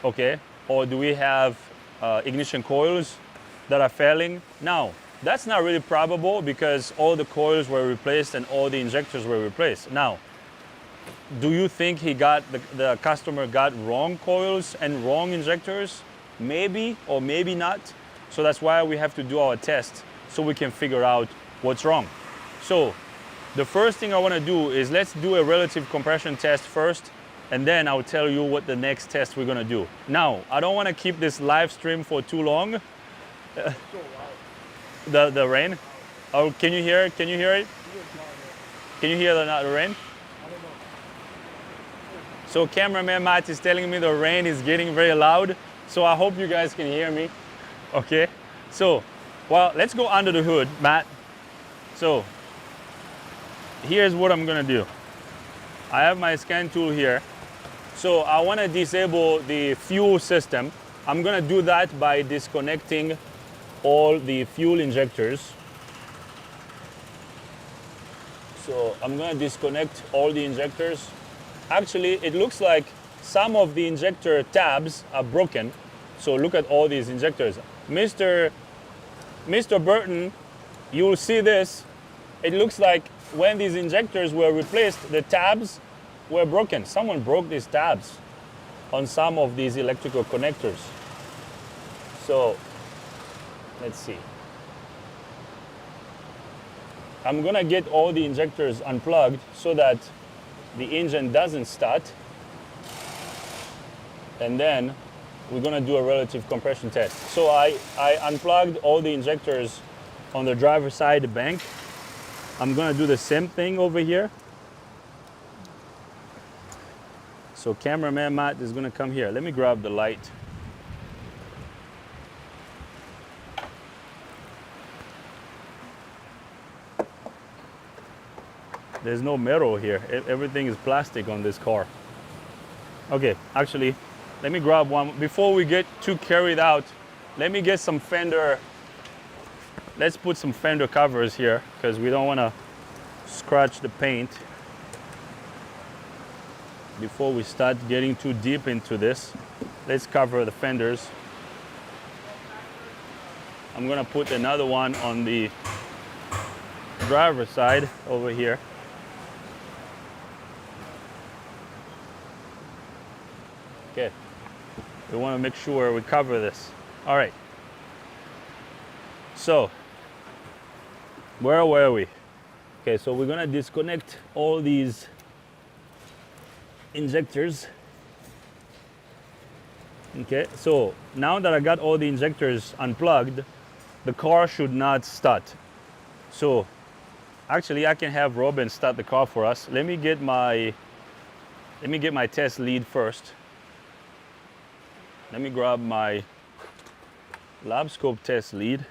Okay, or do we have ignition coils that are failing? Now, that's not really probable because all the coils were replaced and all the injectors were replaced. Now, do you think the customer got wrong coils and wrong injectors? Maybe or maybe not. So that's why we have to do our test so we can figure out what's wrong. So the first thing I want to do is let's do a relative compression test first, and then I'll tell you what the next test we're going to do. Now, I don't want to keep this live stream for too long. The rain. Oh, can you hear it? Can you hear it? Can you hear the rain? So cameraman Matt is telling me the rain is getting very loud. So I hope you guys can hear me. Okay. So, well, let's go under the hood, Matt. So here's what I'm gonna do. I have my scan tool here. So I want to disable the fuel system. I'm gonna do that by disconnecting all the fuel injectors. So I'm gonna disconnect all the injectors. Actually, it looks like some of the injector tabs are broken. So look at all these injectors. Mr. Burton, you will see this. It looks like when these injectors were replaced, the tabs were broken. Someone broke these tabs on some of these electrical connectors. So let's see. I'm gonna get all the injectors unplugged so that the engine doesn't start. And then we're gonna do a relative compression test. So I unplugged all the injectors on the driver's side bank. I'm gonna do the same thing over here. So cameraman Matt is gonna come here. Let me grab the light. There's no metal here. Everything is plastic on this car. Okay, actually, let me grab one. Before we get too carried out, let me get some fender. Let's put some fender covers here because we don't want to scratch the paint before we start getting too deep into this. Let's cover the fenders. I'm gonna put another one on the driver's side over here. Okay, we want to make sure we cover this. All right, so where were we? Okay, so we're gonna disconnect all these injectors. Okay, so now that I got all the injectors unplugged, the car should not start. So actually I can have Robin start the car for us. Let me get my test lead first. Let me grab my lab scope test lead.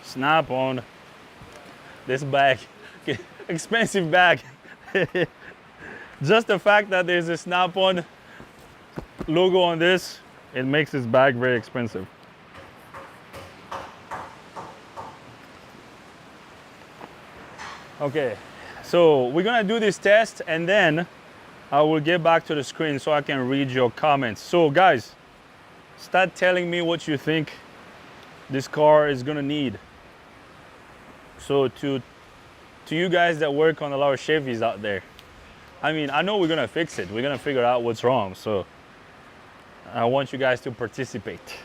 Snap on this bag, expensive bag. Just the fact that there's a Snap-on logo on this, it makes this bag very expensive. Okay, so we're gonna do this test and then I will get back to the screen so I can read your comments. So guys, start telling me what you think this car is gonna need. So to you guys that work on a lot of Chevys out there, I mean, I know we're gonna fix it. We're gonna figure out what's wrong. So I want you guys to participate.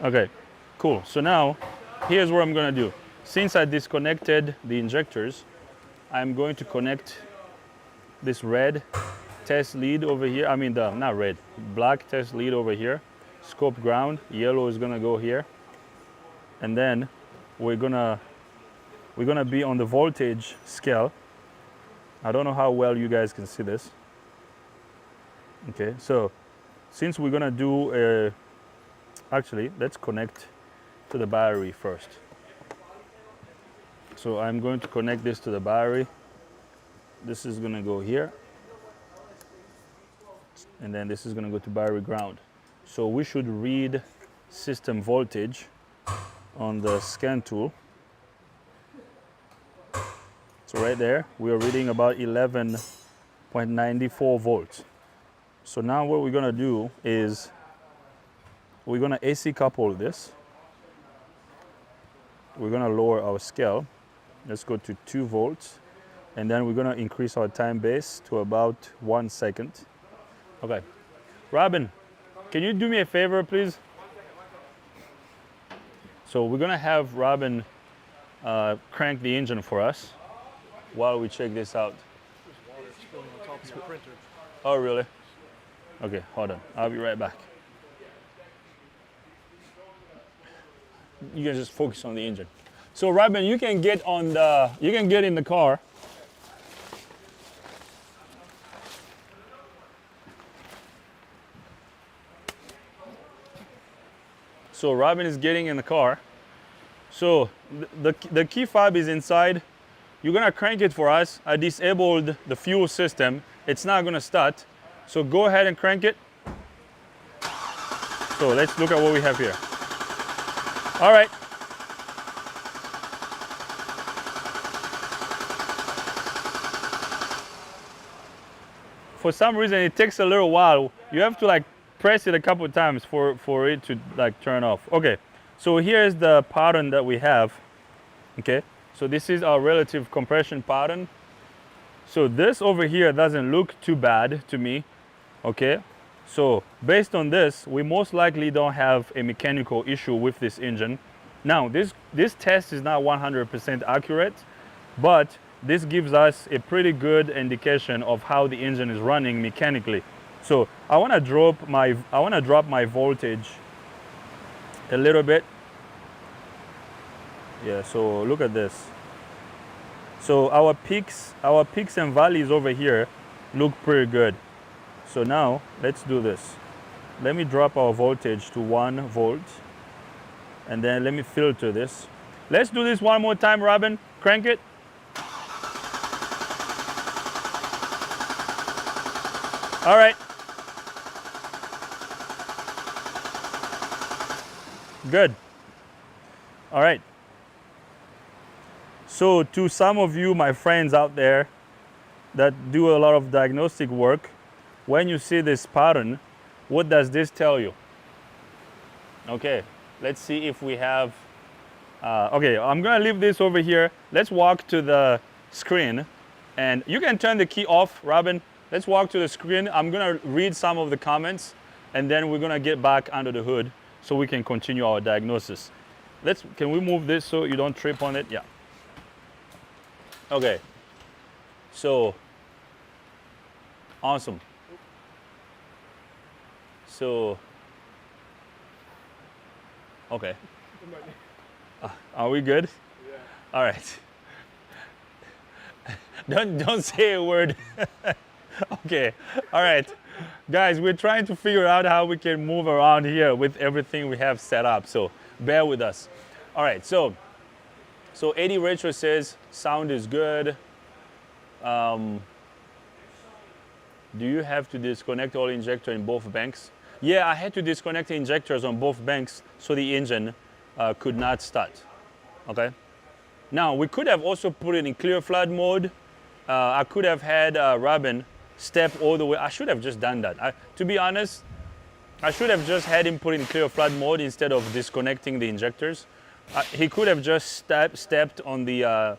Okay, cool. So now here's what I'm gonna do. Since I disconnected the injectors, I'm going to connect this red test lead over here. I mean, not red, black test lead over here. Scope ground, yellow is gonna go here. And then we're gonna be on the voltage scale. I don't know how well you guys can see this. Okay, so since we're gonna do actually, let's connect to the battery first. So I'm going to connect this to the battery. This is gonna go here. And then this is gonna go to battery ground. So we should read system voltage on the scan tool. So right there, we are reading about 11.94 volts. So now what we're gonna do is we're gonna AC couple this. We're gonna lower our scale. Let's go to 2 volts. And then we're gonna increase our time base to about 1 second. Okay. Robin, can you do me a favor, please? So we're gonna have Robin crank the engine for us while we check this out. There's water spilling on top of the printer. Oh, really? Okay, hold on. I'll be right back. You can just focus on the engine. So Robin, you can get in the car. So Robin is getting in the car. So the key fob is inside. You're gonna crank it for us. I disabled the fuel system. It's not gonna start. So go ahead and crank it. So let's look at what we have here. All right. For some reason, it takes a little while. You have to like press it a couple of times for it to like turn off. Okay, so here's the pattern that we have. Okay, so this is our relative compression pattern. So this over here doesn't look too bad to me. Okay, so based on this, we most likely don't have a mechanical issue with this engine. Now, this test is not 100% accurate, but this gives us a pretty good indication of how the engine is running mechanically. So I want to drop my voltage a little bit. Yeah, so look at this. So our peaks and valleys over here look pretty good. So now let's do this. Let me drop our voltage to 1 volt, and then let me filter this. Let's do this one more time, Robin. Crank it. All right. Good. All right. So to some of you, my friends out there that do a lot of diagnostic work, when you see this pattern, what does this tell you? Okay, let's see if we have, okay, I'm gonna leave this over here. Let's walk to the screen, and you can turn the key off, Robin. Let's walk to the screen. I'm gonna read some of the comments, and then we're gonna get back under the hood so we can continue our diagnosis. Can we move this so you don't trip on it? Yeah. Okay, so, awesome. So, okay. Are we good? Yeah. All right. Don't say a word. Okay, all right. Guys, we're trying to figure out how we can move around here with everything we have set up, so bear with us. All right, so Eddie Retro says, sound is good. Do you have to disconnect all injector in both banks? Yeah, I had to disconnect the injectors on both banks so the engine could not start, okay? Now, we could have also put it in clear flood mode. I could have had Robin step all the way. I should have just done that. To be honest, I should have just had him put in clear flood mode instead of disconnecting the injectors. He could have just stepped on the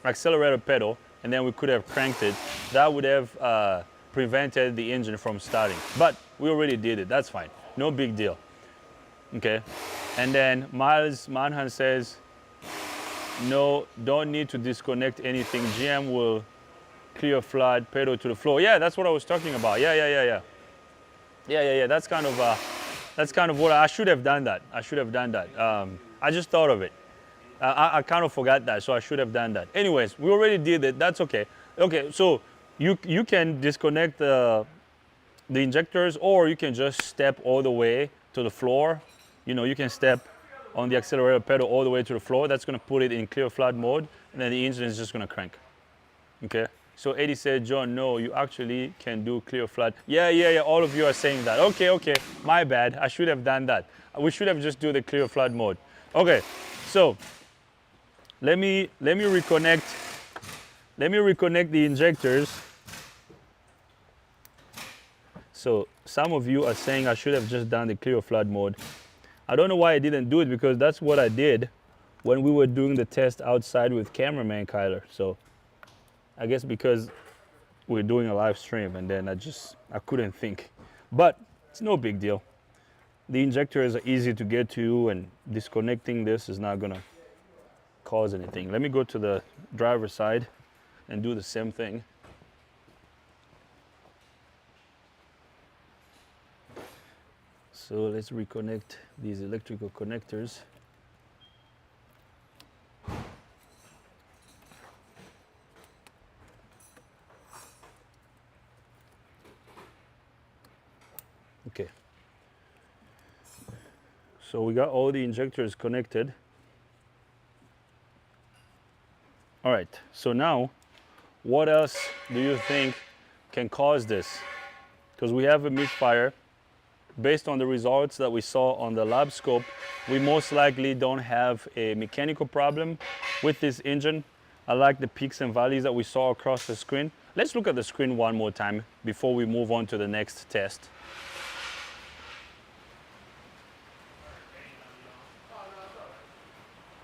accelerator pedal, and then we could have cranked it. That would have prevented the engine from starting. But we already did it. That's fine. No big deal. Okay. And then Miles Manhan says, no, don't need to disconnect anything. GM will clear flood pedal to the floor. Yeah, that's what I was talking about. Yeah. That's kind of what I should have done that. I just thought of it. I kind of forgot that, so I should have done that. Anyways, we already did it. That's okay. Okay, so you can disconnect the injectors, or you can just step all the way to the floor. You know, you can step on the accelerator pedal all the way to the floor. That's going to put it in clear flood mode, and then the engine is just going to crank. Okay. So Eddie said, John, no, you actually can do clear flood. Yeah. All of you are saying that. Okay. My bad. I should have done that. We should have just do the clear flood mode. Okay. So let me reconnect. Let me reconnect the injectors. So some of you are saying I should have just done the clear flood mode. I don't know why I didn't do it, because that's what I did when we were doing the test outside with Cameraman Kyler. So I guess because we're doing a live stream, and then I couldn't think. But it's no big deal. The injectors are easy to get to, and disconnecting this is not gonna cause anything. Let me go to the driver's side and do the same thing. So let's reconnect these electrical connectors. Okay. So we got all the injectors connected. All right, so now, what else do you think can cause this? Because we have a misfire. based on the results that we saw on the lab scope, we most likely don't have a mechanical problem with this engine. I like the peaks and valleys that we saw across the screen. Let's look at the screen one more time before we move on to the next test.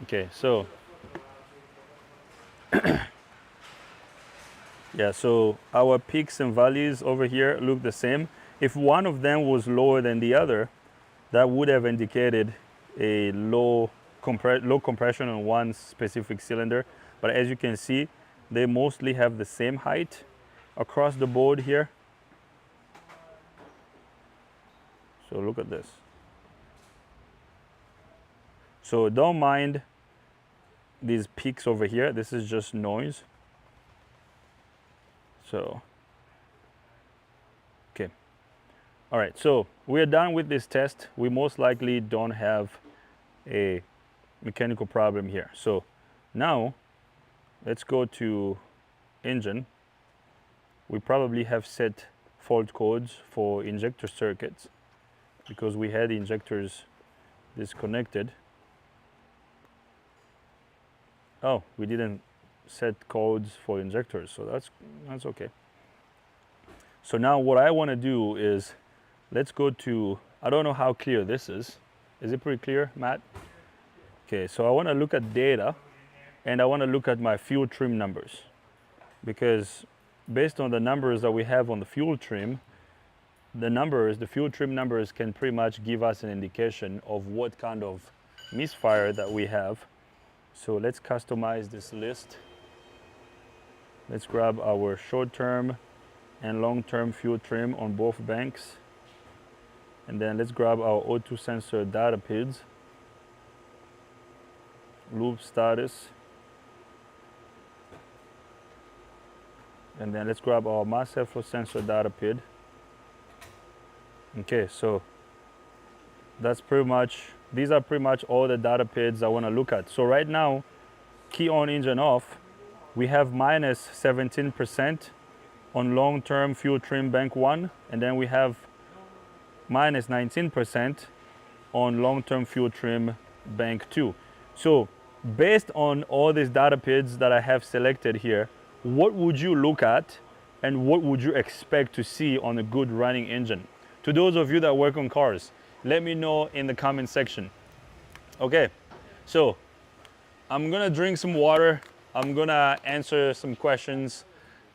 Okay, so yeah, so our peaks and valleys over here look the same. If one of them was lower than the other, that would have indicated a low compression on one specific cylinder. But as you can see, they mostly have the same height across the board here. So look at this. So don't mind these peaks over here. This is just noise. So, okay. All right, so we're done with this test. We most likely don't have a mechanical problem here. So now let's go to engine. We probably have set fault codes for injector circuits because we had injectors disconnected. Oh, we didn't set codes for injectors, so that's okay. So now what I want to do is, let's go to, I don't know how clear this is. Is it pretty clear, Matt? Okay, so I want to look at data and I want to look at my fuel trim numbers, because based on the numbers that we have on the fuel trim, the fuel trim numbers can pretty much give us an indication of what kind of misfire that we have. So let's customize this list. Let's grab our short-term and long-term fuel trim on both banks. And then let's grab our O2 sensor data PIDs, loop status. And then let's grab our mass airflow sensor data PID. Okay, so that's pretty much, these are pretty much all the data PIDs I want to look at. So right now, key on, engine off, we have minus 17% on long-term fuel trim bank 1, and then we have minus 19% on long-term fuel trim bank 2. So based on all these data PIDs that I have selected here, what would you look at and what would you expect to see on a good running engine? To those of you that work on cars, let me know in the comment section. Okay, so I'm gonna drink some water. I'm gonna answer some questions,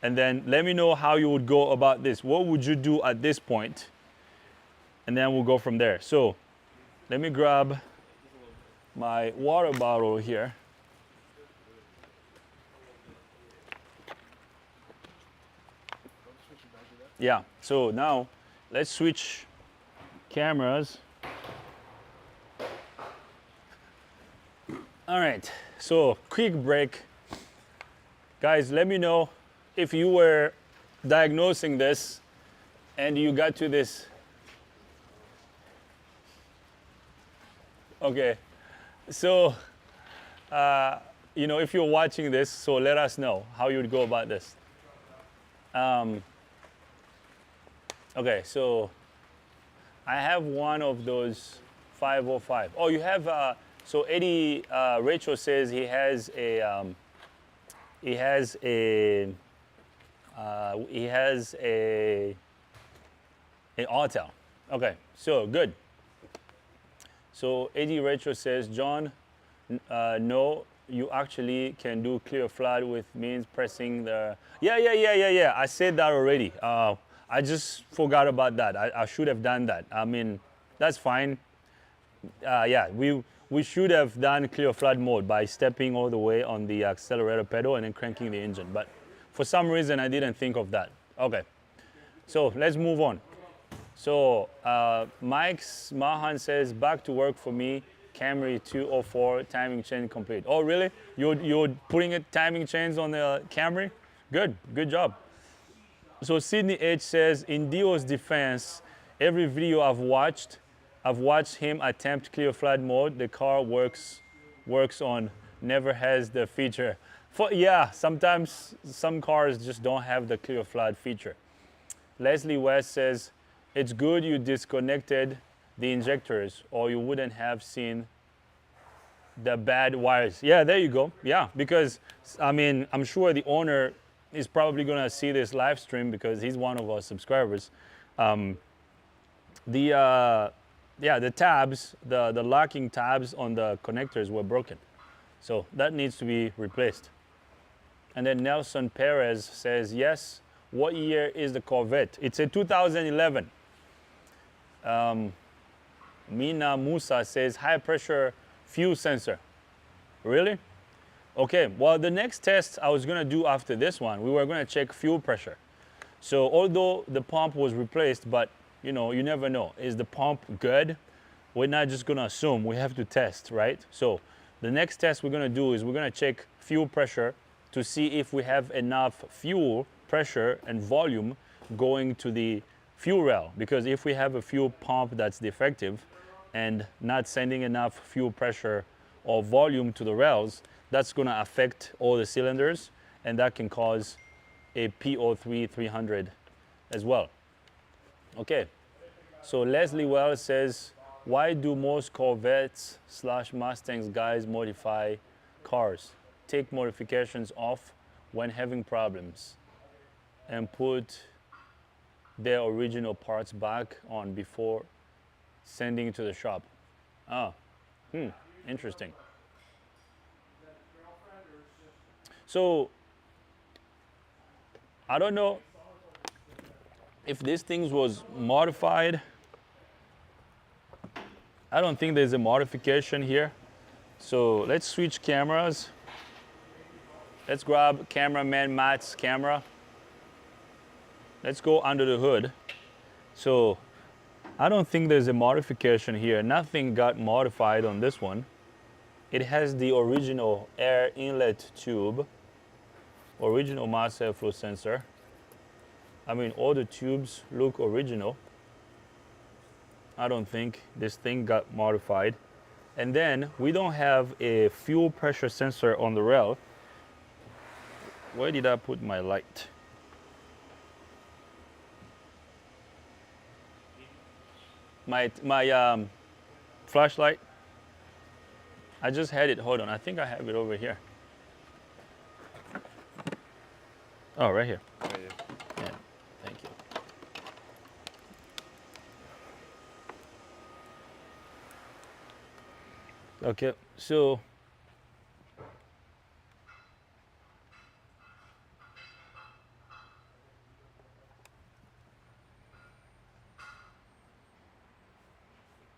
and then let me know how you would go about this. What would you do at this point? And then we'll go from there. So let me grab my water bottle here. Yeah, so now let's switch cameras. All right, so quick break. Guys, let me know if you were diagnosing this and you got to this. Okay, so, you know, if you're watching this, so let us know how you would go about this. Okay, so I have one of those 505. Oh, you have, so Eddie Rachel says he has a an Autel. Okay, so good. So Eddie Rachel says, John, no, you actually can do clear flood with means pressing the, yeah. I said that already. I just forgot about that. I should have done that. I mean, that's fine. Yeah, we should have done clear flood mode by stepping all the way on the accelerator pedal and then cranking the engine. But for some reason, I didn't think of that. Okay, so let's move on. So Mike's Mahan says, back to work for me, Camry 204, timing chain complete. Oh, really? You're putting timing chains on the Camry? Good job. So Sydney H says, in Dio's defense, every video I've watched him attempt clear flood mode. The car works on, never has the feature. Yeah, sometimes some cars just don't have the clear flood feature. Leslie West says, it's good you disconnected the injectors or you wouldn't have seen the bad wires. Yeah, there you go. Yeah, because I mean, I'm sure the owner is probably gonna see this live stream because he's one of our subscribers. Yeah, the tabs, the locking tabs on the connectors were broken. So that needs to be replaced. And then Nelson Perez says, yes, what year is the Corvette? It's a 2011. Mina Musa says, high pressure fuel sensor. Really? Okay, well, the next test I was gonna do after this one, we were gonna check fuel pressure. So although the pump was replaced, but you know, you never know. Is the pump good? We're not just gonna assume, we have to test, right? So the next test we're gonna do is we're gonna check fuel pressure to see if we have enough fuel pressure and volume going to the fuel rail. Because if we have a fuel pump that's defective and not sending enough fuel pressure or volume to the rails, that's gonna affect all the cylinders and that can cause a PO3 300 as well. Okay, so Leslie Wells says, why do most Corvettes / Mustangs guys modify cars? Take modifications off when having problems and put their original parts back on before sending it to the shop. Interesting. So, I don't know if this thing was modified. I don't think there's a modification here. So let's switch cameras. Let's grab cameraman Matt's camera. Let's go under the hood. So I don't think there's a modification here. Nothing got modified on this one. It has the original air inlet tube, original mass airflow sensor. I mean, all the tubes look original. I don't think this thing got modified. And then we don't have a fuel pressure sensor on the rail. Where did I put my light? My flashlight. I just had it. Hold on. I think I have it over here. Oh, right here. Right here. Yeah. Thank you. Okay. So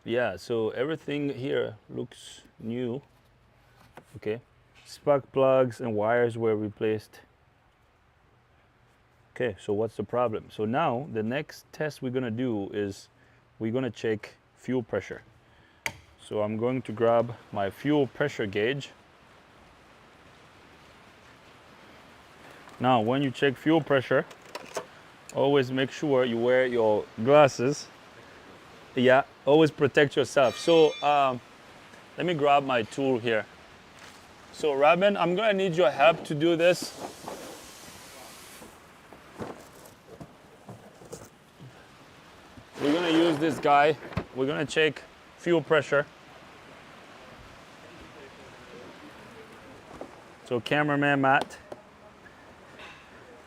yeah, so everything here looks new. Okay, spark plugs and wires were replaced. Okay, so what's the problem? So now the next test we're gonna do is we're gonna check fuel pressure. So I'm going to grab my fuel pressure gauge. Now when you check fuel pressure, always make sure you wear your glasses. Yeah, always protect yourself. So let me grab my tool here. So Robin, I'm gonna need your help to do this. We're gonna use this guy. We're gonna check fuel pressure. So cameraman Matt,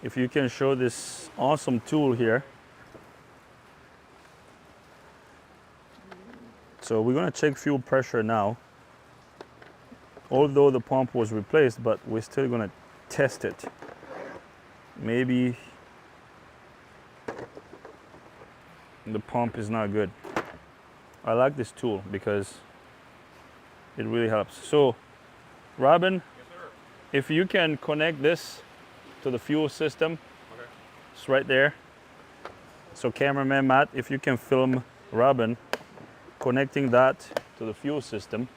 if you can show this awesome tool here. So we're gonna check fuel pressure now. Although the pump was replaced, but we're still gonna test it. Maybe the pump is not good. I like this tool because it really helps. So, Robin, Yes, sir. if you can connect this to the fuel system, Okay. it's right there. So cameraman Matt, if you can film Robin connecting that to the fuel system.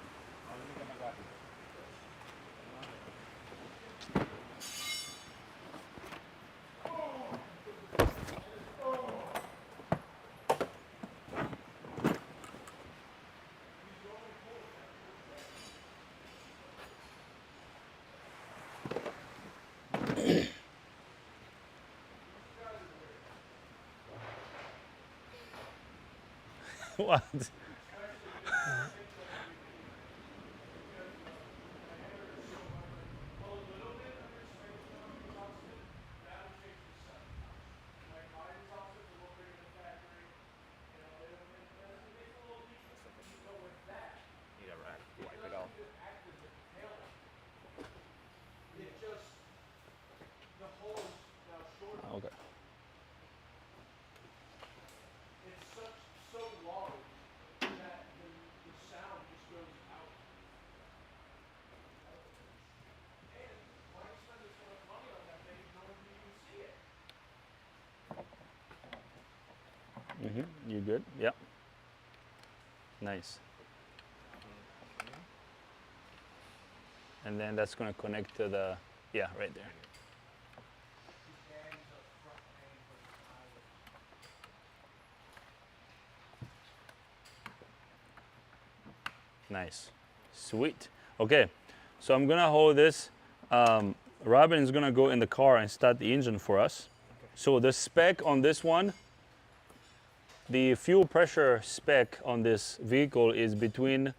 What? Need a rag. Wipe it out. Okay. You good? Yep. Nice. And then that's going to connect to the, yeah, right there. Nice. Sweet. Okay, so I'm going to hold this. Robin is going to go in the car and start the engine for us. So the spec on this one, the fuel pressure spec on this vehicle is between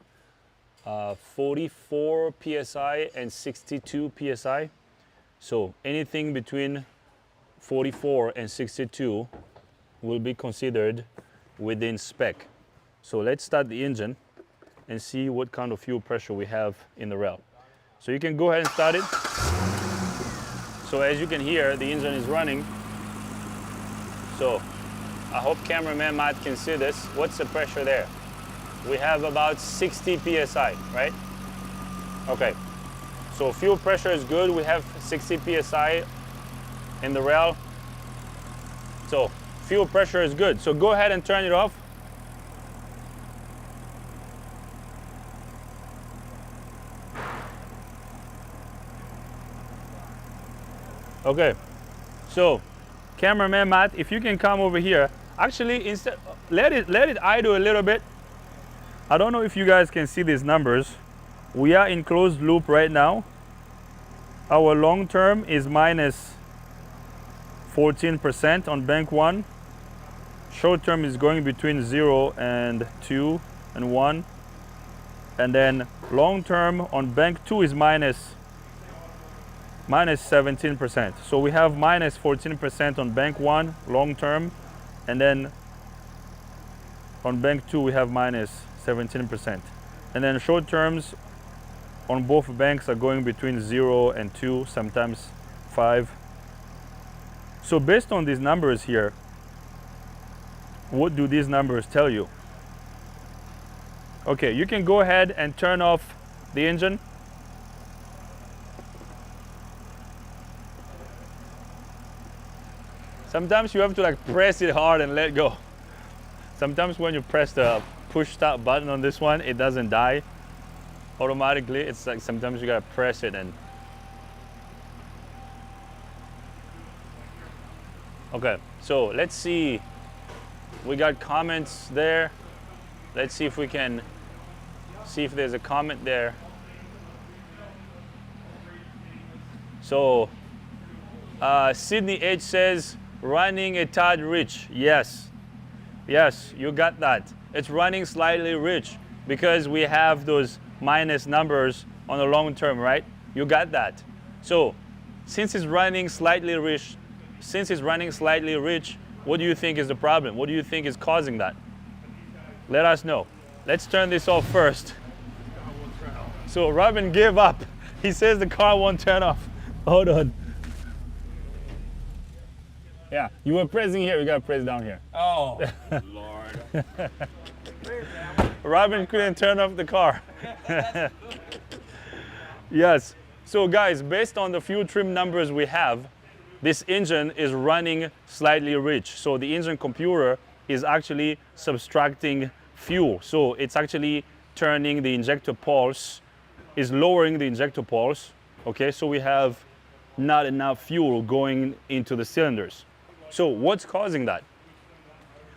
44 psi and 62 psi. So anything between 44 and 62 will be considered within spec. So let's start the engine and see what kind of fuel pressure we have in the rail. So you can go ahead and start it. So as you can hear, the engine is running. So I hope cameraman Matt can see this. What's the pressure there? We have about 60 psi, right? Okay, so fuel pressure is good. We have 60 psi in the rail. So fuel pressure is good. So go ahead and turn it off. Okay, so cameraman Matt, if you can come over here. Actually, instead, let it idle a little bit. I don't know if you guys can see these numbers. We are in closed loop right now. Our long term is minus 14% on bank 1. Short term is going between 0 and 2 and 1. And then long term on bank 2 is minus 17%. So we have minus 14% on bank 1 long term, and then on bank 2 we have minus 17%. And then short terms on both banks are going between 0 and 2, sometimes 5. So based on these numbers here, what do these numbers tell you? Okay, you can go ahead and turn off the engine. Sometimes you have to like press it hard and let go. Sometimes when you press the push start button on this one, it doesn't die automatically. It's like sometimes you gotta press it and. Okay, so let's see. We got comments there. Let's see if we can see if there's a comment there. So Sydney H says, running a tad rich. Yes, yes, you got that. It's running slightly rich because we have those minus numbers on the long term, right? You got that. So since it's running slightly rich, what do you think is the problem? What do you think is causing that? Let us know. Let's turn this off first. So Robin gave up. He says the car won't turn off. Hold on. Yeah, you were pressing here, you gotta press down here. Oh, Lord. Robin couldn't turn off the car. Yes, so guys, based on the fuel trim numbers we have, this engine is running slightly rich. So the engine computer is actually subtracting fuel. So it's actually turning the injector pulse, is lowering the injector pulse. Okay, so we have not enough fuel going into the cylinders. So what's causing that?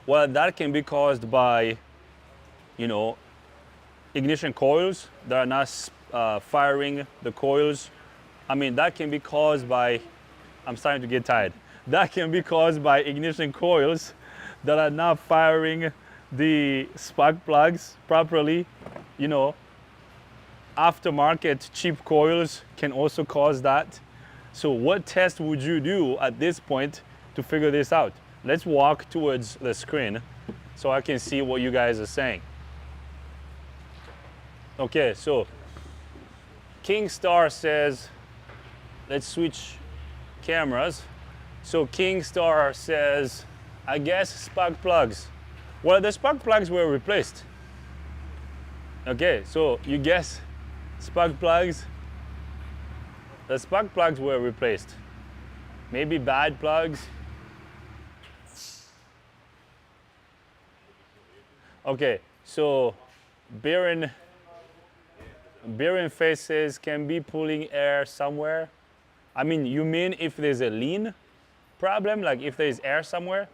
Well, that can be caused by, you know, ignition coils that are not firing the coils. I mean, that can be caused by, I'm starting to get tired. That can be caused by ignition coils that are not firing the spark plugs properly, you know, aftermarket cheap coils can also cause that. So what test would you do at this point to figure this out? Let's walk towards the screen so I can see what you guys are saying. Okay, so King Star says, let's switch cameras. So King Star says, I guess spark plugs. Well, the spark plugs were replaced. Okay, so you guess spark plugs. The spark plugs were replaced. Maybe bad plugs. Okay, so bearing faces can be pulling air somewhere. I mean, you mean if there's a lean problem, like if there's air somewhere?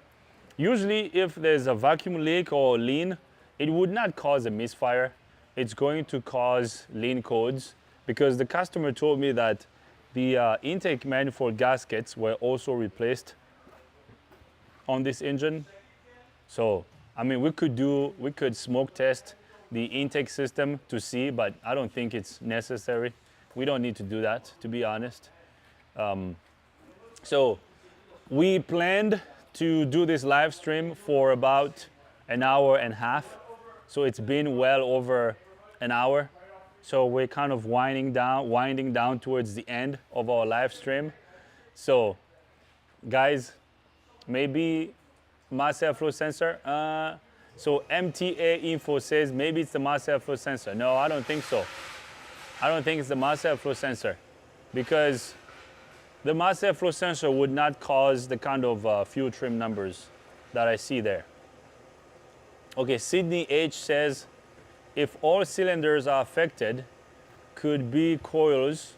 Usually if there's a vacuum leak or lean, it would not cause a misfire. It's going to cause lean codes because the customer told me that the intake manifold gaskets were also replaced on this engine. So, I mean, we could smoke test the intake system to see, but I don't think it's necessary. We don't need to do that, to be honest. So we planned to do this live stream for about an hour and a half. So it's been well over an hour. So we're kind of winding down towards the end of our live stream. So guys, maybe mass airflow sensor. So MTA info says maybe it's the mass airflow sensor. No, I don't think so. I don't think it's the mass airflow sensor because the mass airflow sensor would not cause the kind of fuel trim numbers that I see there. Okay, Sydney H says if all cylinders are affected, could be coils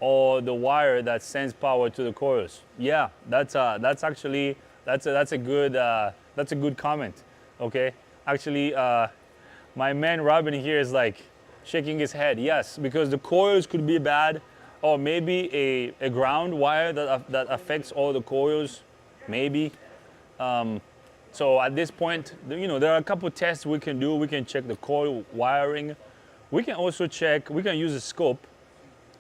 or the wire that sends power to the coils. Yeah, that's actually a good comment. Okay, actually, my man Robin here is like shaking his head. Yes, because the coils could be bad, or maybe a ground wire that affects all the coils, maybe. So at this point, you know, there are a couple tests we can do. We can check the coil wiring. We can also check. We can use a scope,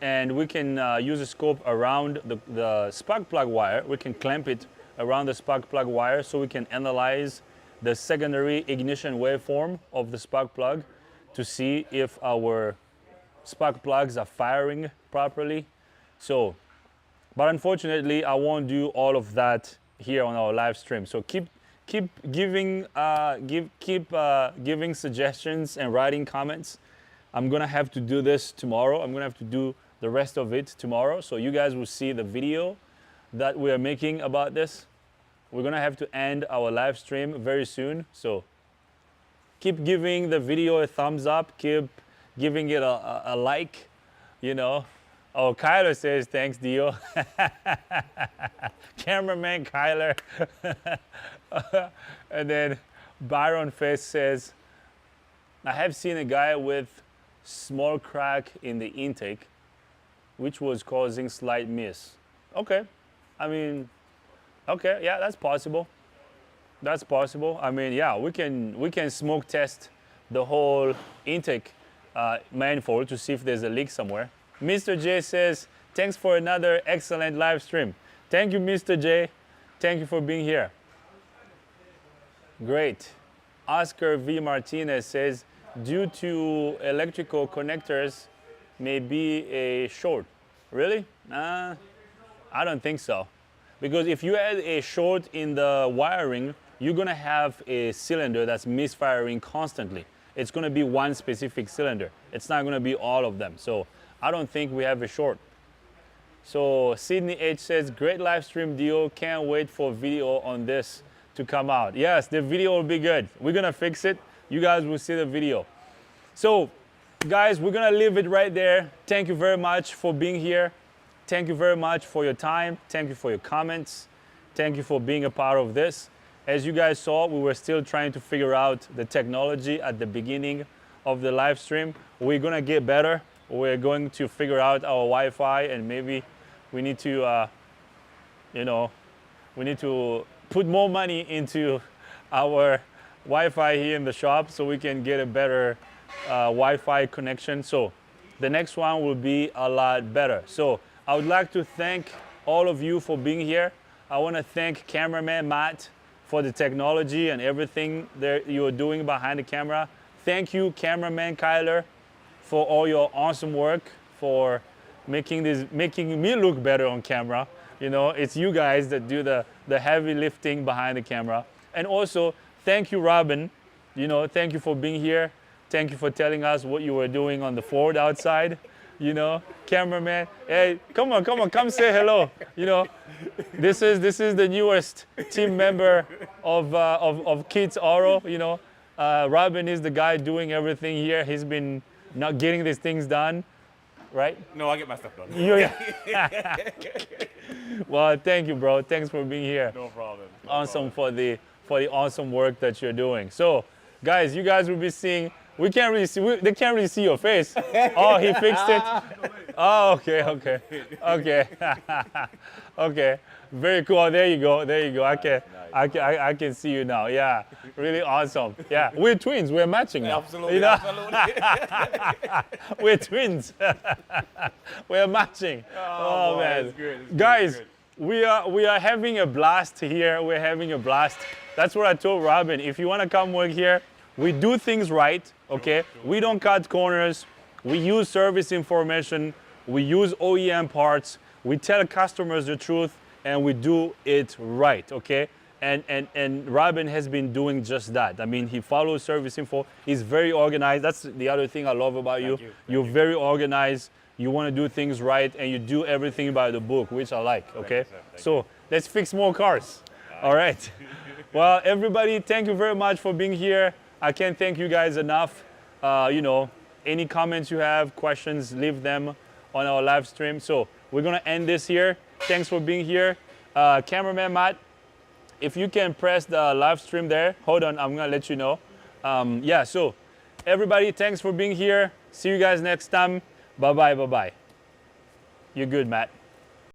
and we can use a scope around the spark plug wire. We can clamp it around the spark plug wire so we can analyze the secondary ignition waveform of the spark plug to see if our spark plugs are firing properly. So, but unfortunately, I won't do all of that here on our live stream. So keep giving giving suggestions and writing comments. I'm gonna have to do this tomorrow. I'm gonna have to do the rest of it tomorrow. So you guys will see the video that we are making about this. We're gonna have to end our live stream very soon. So keep giving the video a thumbs up. Keep giving it a like, you know. Oh, Kyler says, thanks, Dio. Cameraman Kyler. And then Byron Face says, I have seen a guy with small crack in the intake, which was causing slight miss. Okay, I mean, okay, yeah, that's possible. That's possible. I mean, yeah, we can smoke test the whole intake manifold to see if there's a leak somewhere. Mr. J says, thanks for another excellent live stream. Thank you, Mr. J. Thank you for being here. Great. Oscar V. Martinez says, due to electrical connectors, may be a short. Really? I don't think so. Because if you had a short in the wiring, you're gonna have a cylinder that's misfiring constantly. It's gonna be one specific cylinder. It's not gonna be all of them. So I don't think we have a short. So Sydney H says, great live stream, Dio. Can't wait for video on this to come out. Yes, the video will be good. We're gonna fix it. You guys will see the video. So guys, we're gonna leave it right there. Thank you very much for being here. Thank you very much for your time. Thank you for your comments. Thank you for being a part of this. As you guys saw, we were still trying to figure out the technology at the beginning of the live stream. We're gonna get better. We're going to figure out our Wi-Fi, and maybe we need to, you know, we need to put more money into our Wi-Fi here in the shop so we can get a better Wi-Fi connection. So the next one will be a lot better. So I would like to thank all of you for being here. I want to thank cameraman Matt for the technology and everything that you're doing behind the camera. Thank you, cameraman Kyler, for all your awesome work, for making me look better on camera. You know, it's you guys that do the heavy lifting behind the camera. And also, thank you, Robin. You know, thank you for being here. Thank you for telling us what you were doing on the Ford outside. You know, cameraman, hey, come on, come say hello. You know, this is the newest team member of Kids Auto. You know, Robin is the guy doing everything here. He's been not getting these things done, right? No, I get my stuff done. Well, thank you, bro. Thanks for being here. No problem. Awesome for the awesome work that you're doing. So, guys, you guys will be seeing. We can't really see. They can't really see your face. Oh, he fixed it. Oh, okay. Okay. Very cool. There you go. I can see you now. Yeah, really awesome. Yeah, we're twins. We're matching now. Absolutely. You know? Absolutely. We're twins. We're matching. Oh boy, man, it's good, it's guys, good. we are having a blast here. We're having a blast. That's what I told Robin. If you want to come work here, we do things right. Okay, we don't cut corners. We use service information. We use OEM parts. We tell customers the truth, and we do it right. Okay. And Robin has been doing just that. I mean, he follows service info. He's very organized. That's the other thing I love about you. You're very organized. You want to do things right, and you do everything by the book, which I like. Okay. So let's fix more cars. All right. Well, everybody, thank you very much for being here. I can't thank you guys enough. You know, any comments you have, questions, leave them on our live stream. So we're gonna end this here. Thanks for being here. Cameraman Matt, if you can press the live stream there. Hold on, I'm gonna let you know. Yeah, so everybody, thanks for being here. See you guys next time. Bye-bye. You're good, Matt.